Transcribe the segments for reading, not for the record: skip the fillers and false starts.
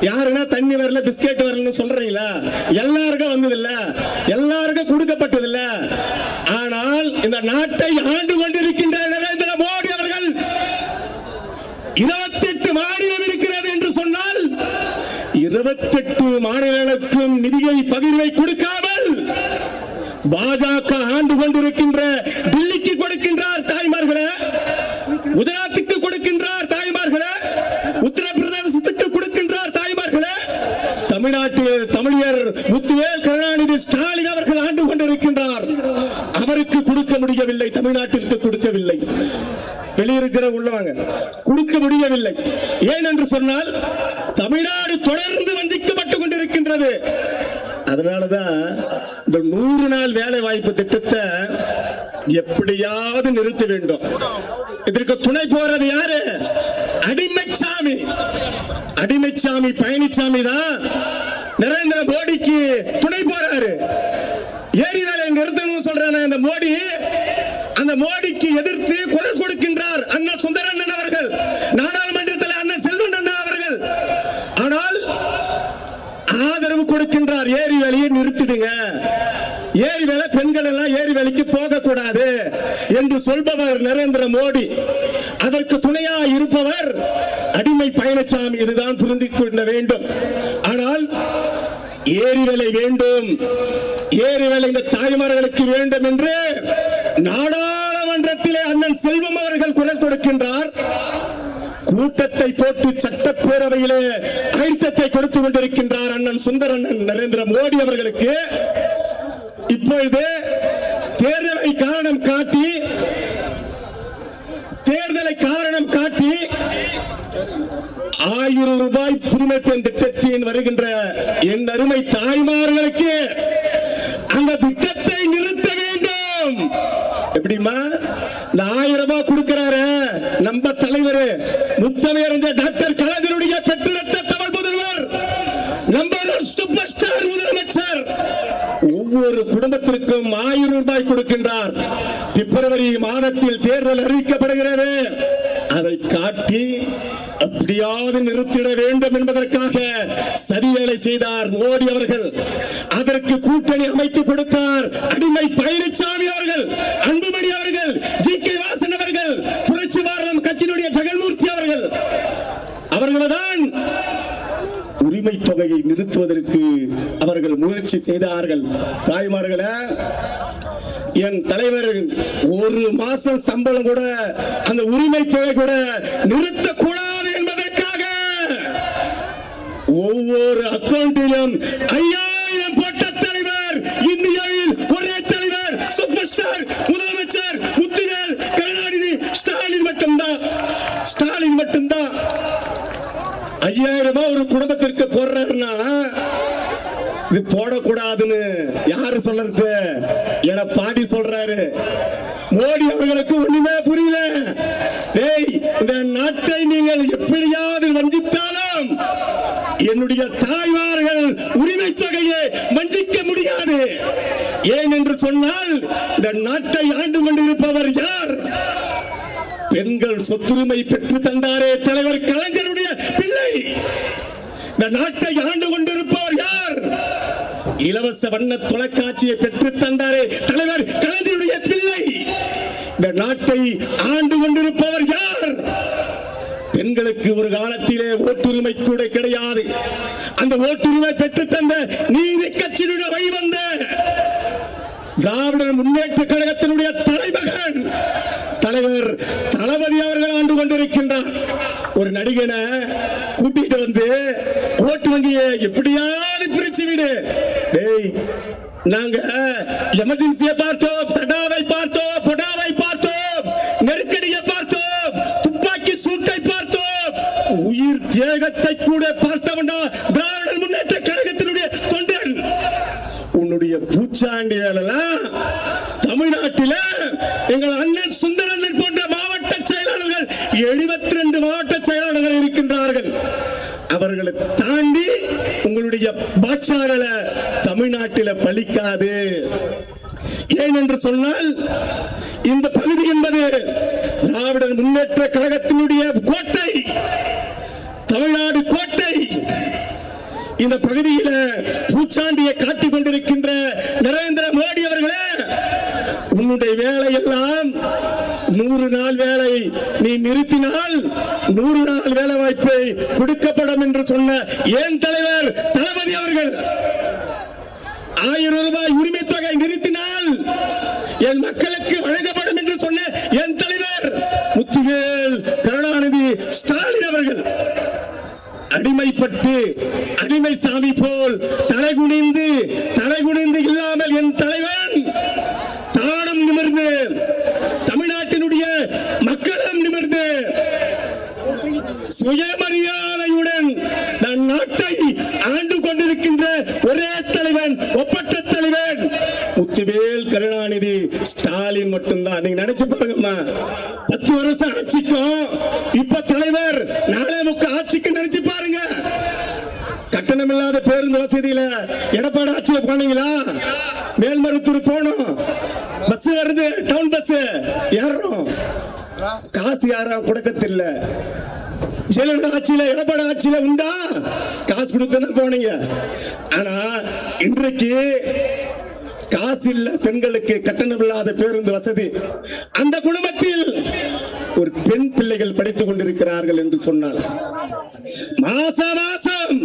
யாருன்னா தண்ணி வரல பிஸ்கெட் வரலன்னு சொல்றீங்களா? எல்லாருக்கும் வந்தது இல்ல, எல்லாருக்கும் கொடுக்கப்பட்டது இல்ல. ஆனால் இந்த நாட்டை ஆண்டு கொண்டிருக்கின்ற நரேந்திர மோடி அவர்கள் 28 மாநிலம் இருக்கிறது என்று சொன்னால் 28 மாநிலங்களுக்கும் நிதியை பகிர்வை கொடுக்காமல் பாஜக ஆண்டு கொண்டிருக்கின்ற டெல்லிக்கு கொடுக்கின்றார் தாய்மார்களே, குஜராத்துக்கு கொடுக்கின்றார் தாய்மார்களே, உத்தரப்பிரதேசத்துக்கு கொடுக்கின்றார் தாய்மார்களே. தமிழ்நாட்டில் தமிழர் முத்துவேல் கருணாநிதி ஸ்டாலின் அவர்கள் ஆண்டு கொண்டிருக்கின்றார். அவருக்கு கொடுக்க முடியவில்லை, தமிழ்நாட்டிற்கு கொடுக்கவில்லை. வெளியிருக்கிற உள்ளவங்க கொடுக்க முடியவில்லை. ஏன் என்று சொன்னால் தமிழ்நாடு தொடர்ந்து வஞ்சிக்கப்பட்டுக் கொண்டிருக்கின்றது. அதனாலதான் இந்த 100 நாள் வேலை வாய்ப்பு திட்டத்தை எப்படியாவது நிறுத்த வேண்டும். இதற்கு துணை போறது யாரு? அடிமைச்சாமி. அடிமைச்சாமி பழனிசாமி தான் நரேந்திர மோடிக்கு துணை போறாரு. ஏரி வேலை நிறுத்தணும் சொல்றான இந்த மோடி, அந்த மோடிக்கு எதிர்த்து குரல் கொடுக்கின்றார் அண்ணன் சுந்தரண்ணன் அவர்கள், நாடாளுமன்றத்தில் அண்ணன் செல்வன் அண்ணா அவர்கள். ஆனால் ஆதரவு கொடுக்கின்றார், ஏரி வேலையை நிறுத்திடுங்க, ஏரி வேலை பெண்கள் எல்லாம் ஏரி வேலைக்கு போக கூடாது என்று சொல்பவர் நரேந்திர மோடி. அதற்கு துணையா இருப்பவர் அடிமை பழனிசாமி. இதுதான் புரிந்து கொள்ள வேண்டும். ஆனால் ஏரி வேலை வேண்டும், ஏரி வேலை இந்த தாய்மார்களுக்கு வேண்டும் என்று நாடாளுமன்றத்திலே அண்ணன் செல்வம் அவர்கள் குரல் கொடுக்கின்றார். கூட்டத்தை போட்டு சட்டப்பேரவையிலே அழுத்தத்தை கொடுத்து கொண்டிருக்கின்றார் அண்ணன் சுந்தரண்ணன் நரேந்திர மோடி அவர்களுக்கு. இப்பொழுது தேர்தலை காரணம் காட்டி 1000 ரூபாய் புதுமை பெண் திட்டத்தின் வருகின்ற என் அருமை தாய்மார்களுக்கு அந்த திட்டத்தை நிறுத்த வேண்டும். எப்படிமா இந்த 1000 ரூபாய் கொடுக்கிறாரு நம்ம தலைவர் முத்தமிழறிஞர் டாக்டர் கலைஞருடைய பெற்றெடுத்த தமிழ் முதல்வர், நம்பர் சூப்பர் ஸ்டார் முதலமைச்சர் ஒவ்வொரு குடும்பத்திற்கும் 1000 ரூபாய் கொடுக்கின்றார். பிப்ரவரி மாதத்தில் தேர்தல் அறிவிக்கப்படுகிறது. அதை காட்டி அப்படியாவது நிறுத்திட வேண்டும் என்பதற்காக சதி வேலை செய்தார் மோடி அவர்கள். அதற்கு கூட்டணி அமைத்து கொடுத்தார் அடிமை பழனிசாமி அவர்கள், அன்புமணி அவர்கள், ஜி.கே. வாசன் அவர்கள், புரட்சி பாரதம் கட்சியினுடைய ஜெகன்மூர்த்தி அவர்கள். அவர்கள்தான் உரிமை தொகையை நிறுத்துவதற்கு அவர்கள் முயற்சி செய்தார்கள். தாய்மார்களே, என் தலைவர் 1 மாசம் சம்பளம் கூட அந்த உரிமை தொகை கூட நிறுத்தக்கூடாது என்பதற்காக ஒவ்வொரு அக்கவுண்டிலும் 5000 போட்ட தலைவர், இந்தியாவில் ஒரே தலைவர், சூப்பர் ஸ்டார் முதலமைச்சர் முத்துவேல் கருணாநிதி ஸ்டாலின் மட்டும்தான். ஸ்டாலின் மட்டும்தான் 5000 ரூபாய் ஒரு குடும்பத்திற்கு போடுறாருன்னா இது போடக்கூடாதுன்னு யாரு சொல்றது? என பாடி சொல்றாரு. மோடி அவர்களுக்கு ஒண்ணுமே புரியல. இந்த நாட்டை நீங்கள் எப்படியாவது வஞ்சித்தாலும் என்னுடைய தாய்மார்கள் உரிமை தொகையை வஞ்சிக்க முடியாது. ஏன் என்று சொன்னால் இந்த நாட்டை ஆண்டு கொண்டிருப்பவர் யார்? பெண்கள் சொத்துரிமை பெற்று தந்தாரே தலைவர் கலைஞருடைய பிள்ளை. இந்த நாட்டை ஆண்டு கொண்டிருப்பவர் யார்? இலவச வண்ண தொலைக்காட்சியை பெற்று தந்தாரே தலைவர் கலைஞருடைய பிள்ளை. இந்த நாட்டை ஆண்டு கொண்டிருப்பவர் யார்? பெண்களுக்கு ஒரு காலத்திலே ஓட்டுரிமை கூட கிடையாது. அந்த ஓட்டுரிமை பெற்று தந்த நீதி கட்சியினுடைய வழிவந்த திராவிட முன்னேற்ற கழகத்தினுடைய தலைமகன் தலைவர் தளபதி அவர்கள் ஆண்டு கொண்டிருக்கின்றார். ஒரு நடிகனை கூட்டிட்டு வந்து ஓட்டு வங்கியை எப்படியாவது பிரிச்சு விடு. நாங்க எமர்ஜென்சியை பார்த்தோம், தடாவை பார்த்தோம், பொடாவை பார்த்தோம், நெருக்கடியை பார்த்தோம், துப்பாக்கி சூட்டை பார்த்தோம், உயிர் தியாகத்தை கூட பார்த்தவனா திராவிட முன்னேற்ற கழகத்தினுடைய தொண்டன். உன்னுடைய பூச்சாண்டியெல்லாம் தமிழ்நாட்டில எங்கள் அண்ணன் சுந்தரண்ணன் போன்ற மாவட்ட செயலாளர்கள் 72 மாவட்ட செயலாளர்கள் இருக்கின்றார்கள். அவர்களை தாண்டி உங்களுடைய பாட்சாக்கள தமிழ்நாட்டில பலிக்காது. ஏன் என்று சொன்னால் இந்த பகுதி என்பது திராவிட முன்னேற்ற கழகத்தினுடைய கோட்டை, தமிழ்நாடு கோட்டை. இந்த பகுதியில பூச்சாண்டியை காட்டிக் கொண்டிருக்கின்ற நரேந்திர மோடி அவர்களே, உன்னுடைய வேலையெல்லாம் 100 நாள் வேலை நீ நிறுத்தினால் 100 நாள் வேலை வாய்ப்பை கொடுக்கப்படும் என்று சொன்ன என் தலைவர் தளபதி அவர்கள், 1000 ரூபாய் உரிமை தொகை நிறுத்தினால் என் மக்களுக்கு வழங்கப்படும் என்று சொன்ன என் தலைவர் முத்துவேல் கருணாநிதி ஸ்டாலின் அவர்கள் அடிமைப்பட்டு அடிமை சாமி போல் தலைகுனிந்து இல்லாமல் என் தலைவன் தானும் நிமிர்ந்து தமிழ்நாட்டினுடைய மக்களும் நிமிர்ந்து சுயமரியாதையுடன் நான் நாட்டை ஆண்டு கொண்டிருக்கின்ற ஒரே தலைவன், ஒப்பற்ற தலைவன் முத்துவேல் கருணாநிதி ஸ்டாலின் மட்டும்தான். நீங்க நினைச்சு பாருங்கம்மா, 10 வருஷம் ஆட்சிக்கும் இப்ப தலைவர் நாளே முக்க ஆட்சிக்கு நினைச்சு பாருங்க. கட்டணம் இல்லாத பேருந்து வசதியில எடப்பாடி ஆட்சியில போனீங்களா? மேல்மருத்தூர் போனோம், பஸ் வருது, டவுன் பஸ் ஏறோம், காசு யாரும் கொடுக்கத்தில்ல. ஜெயலலிதா ஆட்சியில எடப்பாடி ஆட்சியில உண்டா? காசு கொடுத்து போனீங்க. ஆனா இன்றைக்கு காசு இல்ல பெண்களுக்கு கட்டணம் இல்லாத பேருந்து வசதி. அந்த குடும்பத்தில் ஒரு பெண் பிள்ளைகள் படித்துக் கொண்டிருக்கிறார்கள் என்று சொன்னால் மாசம்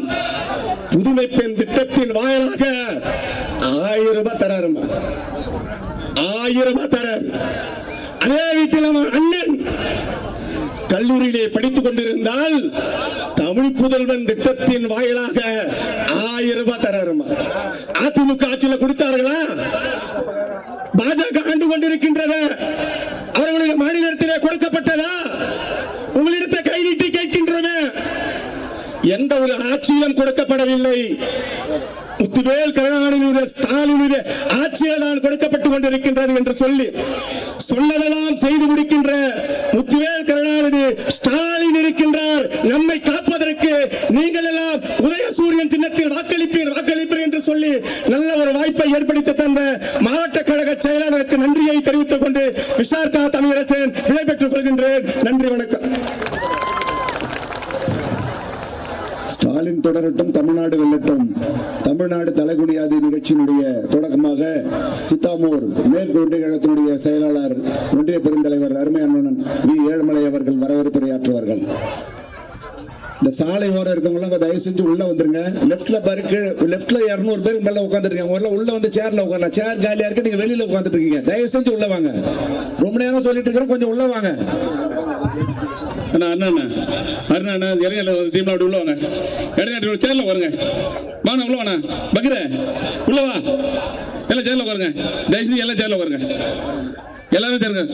புதுமை பெண் திட்டத்தின் வாயிலாக 1000 ரூபாய் தராருமா, 1000 ரூபாய் தரார். அதே வீட்டில் அண்ணன் கல்லூரியிலே படித்துக் கொண்டிருந்தால் தமிழ் புதல்வன் திட்டத்தின் வாயிலாக 1000 ரூபாய் தராருமா. அதிமுக ஆட்சியில் கொடுத்தார்களா? பாஜக ஆண்டு கொண்டிருக்கின்றத அவர்களுடைய மாநிலத்திலே கொடுக்கப்பட்டதா? உங்களிடத்தை கை நீட்டி கேட்கின்றன. எந்த ஒரு ஆட்சியிலும் கொடுக்கப்படவில்லை. முத்துவேல் கருணாநிதியுடைய ஸ்டாலினுடைய ஆட்சியில் தான் கொடுக்கப்பட்டுக் கொண்டிருக்கின்றது என்று சொல்லி சொன்னதெல்லாம் செய்து முடிக்கின்ற முத்துவேல் கருணாநிதி ஸ்டாலின் இருக்கின்றார். நம்மை காப்பதற்கு நீங்கள் எல்லாம் உதயசூரியன் சின்னத்தில் வாக்களிப்பீர் என்று சொல்லி நல்ல ஒரு வாய்ப்பை ஏற்படுத்தி தந்த மாவட்ட கழக செயலாளருக்கு நன்றியை தெரிவித்துக் கொண்டு விசார்கா தமிழரசன் விடைபெற்றுக் கொள்கின்றேன். நன்றி, வணக்கம். ஸ்டாலின் தொடரட்டும், தமிழ்நாடு வெல்லட்டும். தமிழ்நாடு தலைகுனியாது நிகழ்ச்சியினுடைய தொடக்கமாக சித்தாமூர் மேற்கு ஒன்றிய கழகத்தினுடைய செயலாளர், ஒன்றிய பெருந்தலைவர் அருமையானன் வி. ஏழுமலை அவர்கள் வரவேற்புரையாற்றுவார்கள். இந்த சாலை ஓரம் இருக்கவங்க தயவு செஞ்சு உள்ள வந்துருங்க. லெப்ட்ல பாருக்கு, லெப்ட்ல 200 பேருக்கு மேல உட்காந்துருக்காங்க. உள்ள வந்து சேர்ல உட்காரலாம். சேர் காலியா இருக்கு, நீங்க வெளியில உட்காந்துட்டு இருக்கீங்க. தயவு செஞ்சு உள்ள வாங்க. ரொம்ப நேரம் சொல்லிட்டு இருக்கிறோம், கொஞ்சம் உள்ள வாங்க. சேர்ல வருங்க, வாங்க உள்ள வாங்க. பகிர உள்ள வா, எல்லாம் சேர்ல வருங்க. தயவுசெய்து எல்லாம் சேர்ல வருங்க, எல்லாரும் சேருங்க.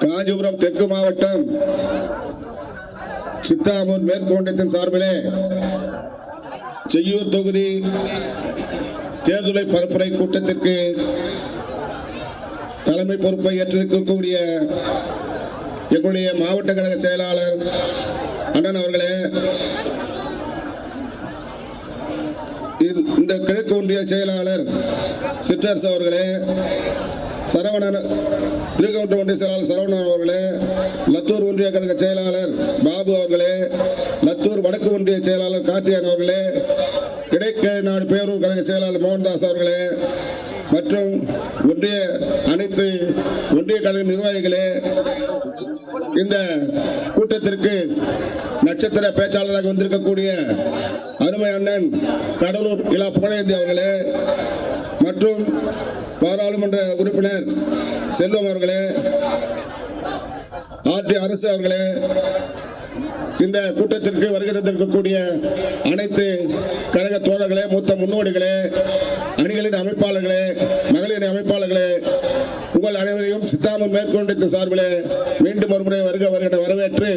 காஞ்சிபுரம் தெற்கு மாவட்டம் சித்தாமூர் மேற்கு ஒன்றியத்தின் சார்பிலே செய்யூர் தொகுதி தேர்தலை பரப்புரை கூட்டத்திற்கு தலைமை பொறுப்பை ஏற்றிருக்கக்கூடிய எங்களுடைய மாவட்ட கழக செயலாளர் அண்ணன் அவர்களே, இந்த கிழக்கு ஒன்றிய செயலாளர் சிற்றரசு அவர்களே, சரவணன் திருக்கவுண்ட ஒன்றிய செயலாளர் சரவணன் அவர்களே, லத்தூர் ஒன்றிய கழக செயலாளர் பாபு அவர்களே, லத்தூர் வடக்கு ஒன்றிய செயலாளர் கார்த்திகேயன் அவர்களே, இடைக்கநாடு பேரூர் கழக செயலாளர் மோகன்தாஸ் அவர்களே மற்றும் அனைத்து ஒன்றிய கழக நிர்வாகிகளே, இந்த கூட்டத்திற்கு நட்சத்திர பேச்சாளராக வந்திருக்கக்கூடிய அருமை அண்ணன் கடலூர் இலா புகழேந்தி அவர்களே மற்றும் பாராளுமன்ற உறுப்பினர் செல்வம் அவர்களே, ஆர்டி அரசு அவர்களே, இந்த கூட்டத்திற்கு வருகிறதற்கக்கூடிய அனைத்து கழக தோழர்களே, மூத்த முன்னோடிகளே, அணிகளின் அமைப்பாளர்களே, மகளிரின் அமைப்பாளர்களே, உங்கள் அனைவரையும் சித்தாமூர் மேற்கொண்டிருந்த சார்பிலே மீண்டும் ஒருமுறை வருகிற வரவேற்று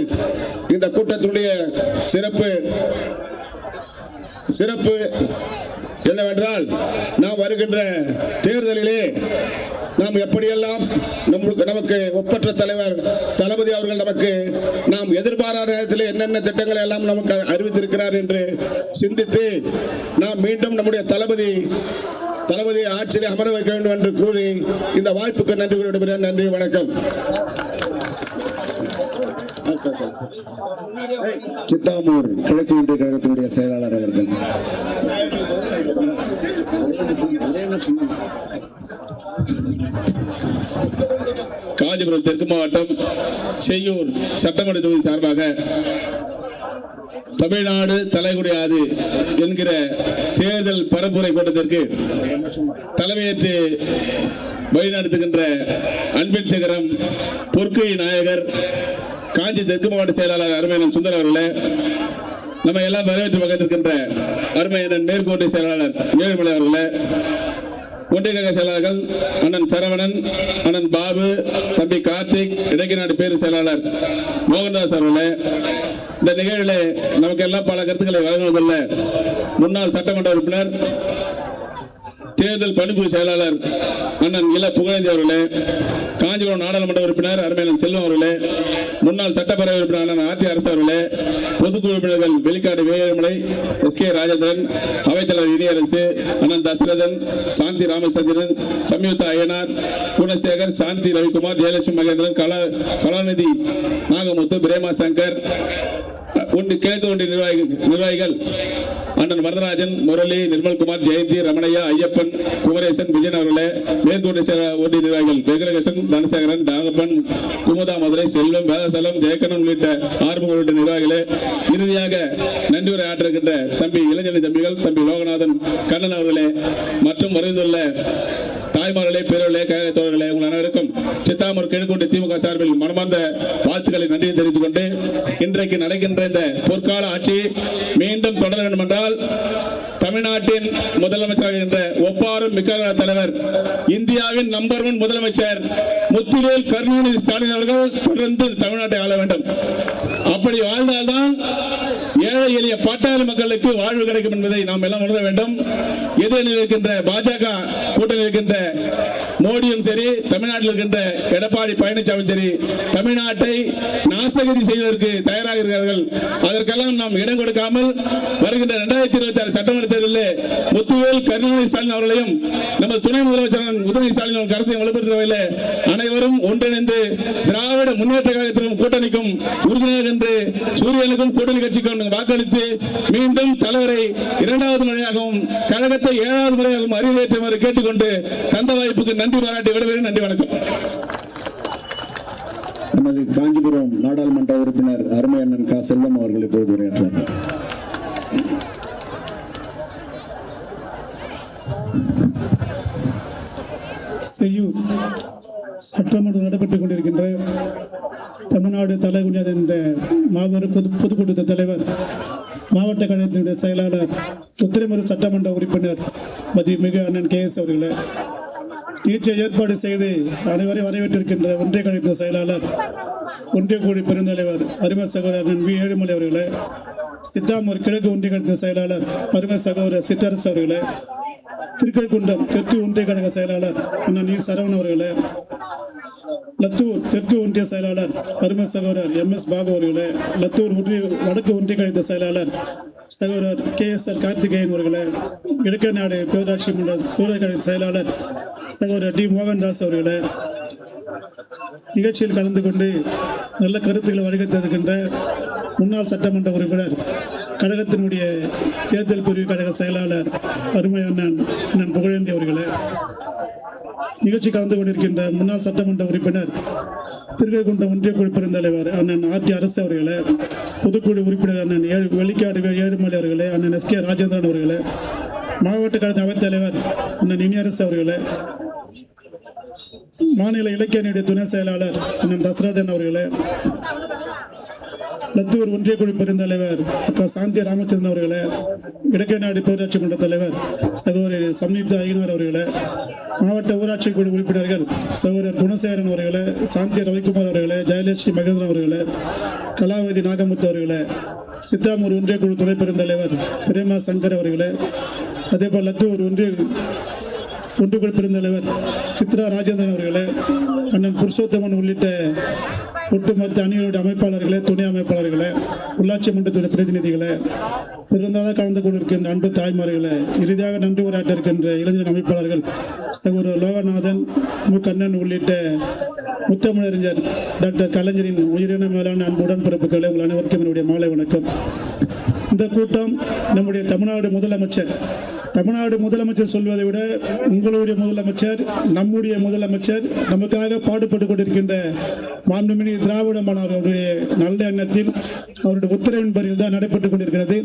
இந்த கூட்டத்தினுடைய சிறப்பு என்னவென்றால், நாம் வருகின்ற தேர்தலிலே நாம் எப்படியெல்லாம் நமக்கு ஒப்பற்ற தலைவர் தளபதி அவர்கள் நமக்கு நாம் எதிர்பாராத நேரத்தில் என்னென்ன திட்டங்களை எல்லாம் நமக்கு அறிவித்திருக்கிறார் என்று சிந்தித்து நாம் மீண்டும் நம்முடைய தளபதி ஆட்சியை அமர வைக்க வேண்டும் என்று கூறி இந்த வாய்ப்புக்கு நன்றி கூறிவிடுகிறேன். நன்றி, வணக்கம். சித்தாமூர் கிழக்கு ஒன்றிய கழகத்தினுடைய செயலாளர் அவர்கள். காஞ்சிபுரம் தெற்கு மாவட்டம் செய்யூர் சட்டமன்ற தொகுதி சார்பாக தமிழ்நாடு தலைகுடியாது என்கிற தேர்தல் பரப்புரை கூட்டத்திற்கு தலைமையேற்று வழிநடத்துகின்ற அன்பின் சிகரம் பொற்கொழி நாயகர் காஞ்சி தெற்கு மாவட்ட செயலாளர் அருமையன் சுந்தர் அவர்களே, நம்ம எல்லாம் வரவேற்று பக்கத்திருக்கின்ற அருமையன் மேற்கோட்டை செயலாளர் ஏழுமலை அவர்களே, ஒன்றிய கழக செயலாளர்கள் அண்ணன் சரவணன், அண்ணன் பாபு, தம்பி கார்த்திக், இடைக்கநாடு பேரு செயலாளர் மோகன்தாஸ் அவர்களே, இந்த நிகழ்வில் நமக்கு எல்லாம் பல கருத்துக்களை வழங்குவதில்லை முன்னாள் சட்டமன்ற உறுப்பினர் தேர்தல் பணிக்குழு செயலாளர் அண்ணன் இள புகழேந்தி அவர்களே, காஞ்சிபுரம் நாடாளுமன்ற உறுப்பினர் அருமையன் செல்வம் அவர்களே, முன்னாள் சட்டப்பேரவை உறுப்பினர் அண்ணன் ஆர்டி அரசு அவர்களே, பொதுக்குழு உறுப்பினர்கள் வெளிக்காடு வேலுமலை, எஸ்.கே. ராஜேந்திரன், அவைத்தலைவர் இனியரசு, அண்ணன் தசரதன், சாந்தி ராமச்சந்திரன், சம்யுக்தா அய்யனார், குணசேகர், சாந்தி ரவிக்குமார், ஜெயலட்சுமி மகேந்திரன், கலாநிதி நாகமுத்து, பிரேமா சங்கர், கிழக்கு ஒன்றிய நிர்வாகிகள் அண்ணன் வரதராஜன், முரளி, நிர்மல்குமார், ஜெயந்தி, ரமணையா, ஐயப்பன், குமரேசன், விஜயன் அவர்களே, மேற்கொண்ட ஒன்றிய நிர்வாகிகள் வெங்கடகிருஷ்ணன், தனசேகரன், நாகப்பன், குமுதா, மதுரை, செல்வம், வேதசலம், ஜெயக்கண்ணன் உள்ளிட்ட ஆறுமுக உள்ளிட்ட நிர்வாகிகளே, இறுதியாக நன்றி உரை ஆற்றிருக்கின்ற தம்பி இளைஞரணி தம்பிகள், தம்பி லோகநாதன், கண்ணன் அவர்களே மற்றும் வருந்துள்ள தாய்மார்களே, பேரவர்களே, கழக தோழர்களே, உங்கள் அனைவருக்கும் சித்தாமூர் கிழக்கு திமுக சார்பில் மனமார்ந்த வாழ்த்துக்களை நன்றியை தெரிவித்துக் கொண்டு இன்றைக்கு நடக்கின்ற இந்த பொற்கால ஆட்சி மீண்டும் தொடர வேண்டும் என்றால் தமிழ்நாட்டின் முதலமைச்சராக இருக்கின்ற ஒப்பாரும் மிக்க தலைவர் இந்தியாவின் நம்பர் 1 முதலமைச்சர் முத்துவேல் கருணாநிதி ஸ்டாலின் அவர்கள் தொடர்ந்து தமிழ்நாட்டை ஆள வேண்டும். அப்படி வாழ்ந்தால்தான் ஏழை எளிய பாட்டாளி மக்களுக்கு வாழ்வு கிடைக்கும் என்பதை நாம் எல்லாம் உணர வேண்டும். எதிரில் இருக்கின்ற பாஜக கூட்டணியில் இருக்கின்ற மோடியும் சரி, தமிழ்நாட்டில் இருக்கின்ற எடப்பாடி பழனிசாமி சரி, தமிழ்நாட்டை நாசகதி செய்வதற்கு தயாராக இருக்கிறார்கள். அதற்கெல்லாம் நாம் இடம் கொடுக்காமல் வருகின்ற 2026 சட்டமன்ற தேர்தலில் முத்துவேல் கருணாநிதி ஸ்டாலின் அவர்களையும் நமது துணை முதலமைச்சர் உதயநிதி ஸ்டாலின் அவர்கள் கருத்தை வலுப்படுத்தவில்லை. அனைவரும் ஒன்றிணைந்து திராவிட முன்னேற்ற கழகத்திற்கும் கூட்டணிக்கும் உறுதுணையாக என்று சூரியனுக்கும் கூட்டணி கட்சிக்கும் வாக்களித்து மீண்டும் தலைவரை 2வது முறையாகவும் கழகத்தை 7வது முறையாகவும் அறிவேற்றுமாறு கேட்டுக்கொண்டு தந்த வாய்ப்புக்கு நன்றி பாராட்டி விடுகிறேன். நன்றி, வணக்கம். நமது காஞ்சிபுரம் நாடாளுமன்ற உறுப்பினர் அருமையண்ணன் கா. செல்வம் அவர்கள் இப்போது உரையாற்றுவார்கள். செய்யூர் சட்டமன்றம் நடைபெற்றுக் கொண்டிருக்கின்ற தமிழ்நாடு தலைகுனியாது என்ற மாபெரும் பொதுக்கூட்டத்தின் தலைவர், மாவட்ட கழகத்தினுடைய செயலாளர், உத்திரமேரூர் சட்டமன்ற உறுப்பினர் மதிமிகு அண்ணன் KS அவர்களே, நிகழ்ச்சியை ஏற்பாடு செய்து அனைவரையும் வரவேற்றிருக்கின்ற ஒன்றிய கழகத்தின் செயலாளர், ஒன்றிய குழு பெருந்தலைவர் அருமை சகோதரர் வி. ஏழுமலை அவர்களே, சித்தாமூர் கிழக்கு ஒன்றிய கழகத்தின் செயலாளர் அருமை சகோதரர் சிற்றரசு அவர்களே, திருக்கழுக்குன்றம் தெற்கு ஒன்றிய கழக செயலாளர் அண்ணன் இ. சரவணன் அவர்களே, லத்தூர் தெற்கு ஒன்றிய செயலாளர் அருமை சகோதரர் MS பாபு அவர்களே, லத்தூர் வடக்கு ஒன்றிய கழக செயலாளர் சகோதரர் KSR கார்த்திகேயன் அவர்களே, இடைக்கநாடு பேரூராட்சி மன்ற கழக செயலாளர் சகோதரர் D. மோகன்தாஸ் அவர்களே, நிகழ்ச்சியில் கலந்து கொண்டு நல்ல கருத்துக்களை வழங்கியிருக்கின்ற முன்னாள் சட்டமன்ற உறுப்பினர், கழகத்தினுடைய தேர்தல் பிரிவு கழக செயலாளர் அருமை அண்ணன் புகழேந்தி அவர்களே, நிகழ்ச்சி கலந்து கொண்டிருக்கின்ற முன்னாள் சட்டமன்ற உறுப்பினர் திருக்கழுக்குன்றம் ஒன்றிய குழு பெருந்தலைவர் அண்ணன் RT அரசு அவர்களே, பொதுக்குழு உறுப்பினர் அண்ணன் வெளிக்காடு ஏழுமலை அவர்களே, அண்ணன் S.K. ராஜேந்திரன் அவர்களே, மாவட்ட கழக அவைத் தலைவர் அண்ணன் இனியரசு அவர்களே, மாநில இலக்கிய துணை செயலாளர் அண்ணன் தசரதன் அவர்களே, லத்தூர் ஒன்றிய குழு பெருந்தலைவர் அக்கா சாந்தி ராமச்சந்திரன் அவர்களே, இடைக்கநாடு பேரூராட்சி மன்ற தலைவர் சகோதரி சம்யுக்தா அய்யனார் அவர்களே, மாவட்ட ஊராட்சி குழு உறுப்பினர்கள் சகோதரர் குணசேகரன் அவர்களே, சாந்தி ரவிக்குமார் அவர்களே, ஜெயலட்சுமி மகேந்திரன் அவர்களே, கலாவதி நாகமுத்து அவர்களே, சித்தாமூர் ஒன்றிய குழு துணை பெருந்தலைவர் பிரேமா சங்கர் அவர்களே, அதேபோல் லத்தூர் ஒன்றிய ஒன்றிய பெருந்தலைவர் சித்ரா ராஜேந்திரன் அவர்களே, அண்ணன் புருஷோத்தமன் உள்ளிட்ட ஒட்டுமொத்த அணியோட அமைப்பாளர்களே, துணை அமைப்பாளர்களே, உள்ளாட்சி மன்றத்துடைய பிரதிநிதிகளே, பெருந்தாளாக கலந்து கொண்டிருக்கின்ற அன்பு தாய்மார்களே, இறுதியாக நன்றி உரையாற்ற இருக்கின்ற இளைஞர் அமைப்பாளர்கள் சகோதரர் லோகநாதன், மு. கண்ணன் உள்ளிட்ட முத்தமிழறிஞர் டாக்டர் கலைஞரின் உயிரின மேலான அன்பு உடன்பிறப்புகளை உங்கள் அனைவருக்கும் என்னுடைய மாலை வணக்கம். இந்த கூட்டம் நம்முடைய தமிழ்நாடு முதலமைச்சர் சொல்வதை விட உங்களுடைய முதலமைச்சர், நம்முடைய முதலமைச்சர், நமக்காக பாடுபட்டுக் கொண்டிருக்கின்ற மாண்புமிகு திராவிட மாணவர்களுடைய நல்ல எண்ணத்தில் அவருடைய உத்தரவின் பேரில் தான் நடைபெற்றுக் கொண்டிருக்கிறது.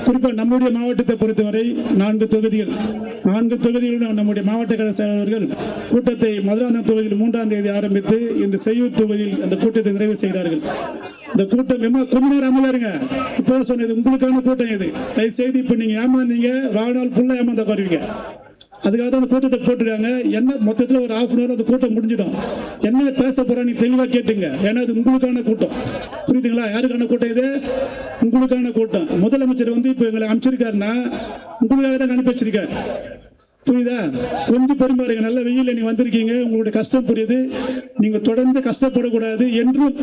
குறிப்பாக நம்முடைய மாவட்டத்தை பொறுத்தவரை 4 தொகுதிகளிலும் நம்முடைய மாவட்ட கழக செயலாளர்கள் கூட்டத்தை மதுராந்தகம் தொகுதியில் 3ஆம் தேதி ஆரம்பித்து இன்று செய்யூர் தொகுதியில் அந்த கூட்டத்தை நிறைவு செய்கிறார்கள். இந்த கூட்டம் கொஞ்ச நேரம் அமைதியாருங்க. இப்போ சொன்னது உங்களுக்கான கூட்டம் இது. தயவுசெய்து இப்ப நீங்க ஏமாந்தீங்க, வாழ்நாள் ஃபுல்லா ஏமாந்த பாருவீங்க. அதுக்காக தான் அந்த கூட்டத்தை போட்டுருக்காங்க. என்ன மொத்தத்தில் ஒரு ½ hour அந்த கூட்டம் முடிஞ்சிடும். என்ன பேச போறா நீ தெளிவா கேட்டுங்க. ஏன்னா இது உங்களுக்கான கூட்டம், புரியுதுங்களா? யாருக்கான கூட்டம் இது? உங்களுக்கான கூட்டம். முதலமைச்சர் இப்ப எங்களை அமைச்சிருக்காருன்னா உங்களுக்காக தான் அனுப்பி வச்சிருக்காரு, புரியுதா? கொஞ்சம் பொறுமையா நல்ல வெயில நீ வந்திருக்கீங்க, உங்களுடைய கஷ்டம் புரியுது. நீங்க தொடர்ந்து கஷ்டப்படக்கூடாது என்றும்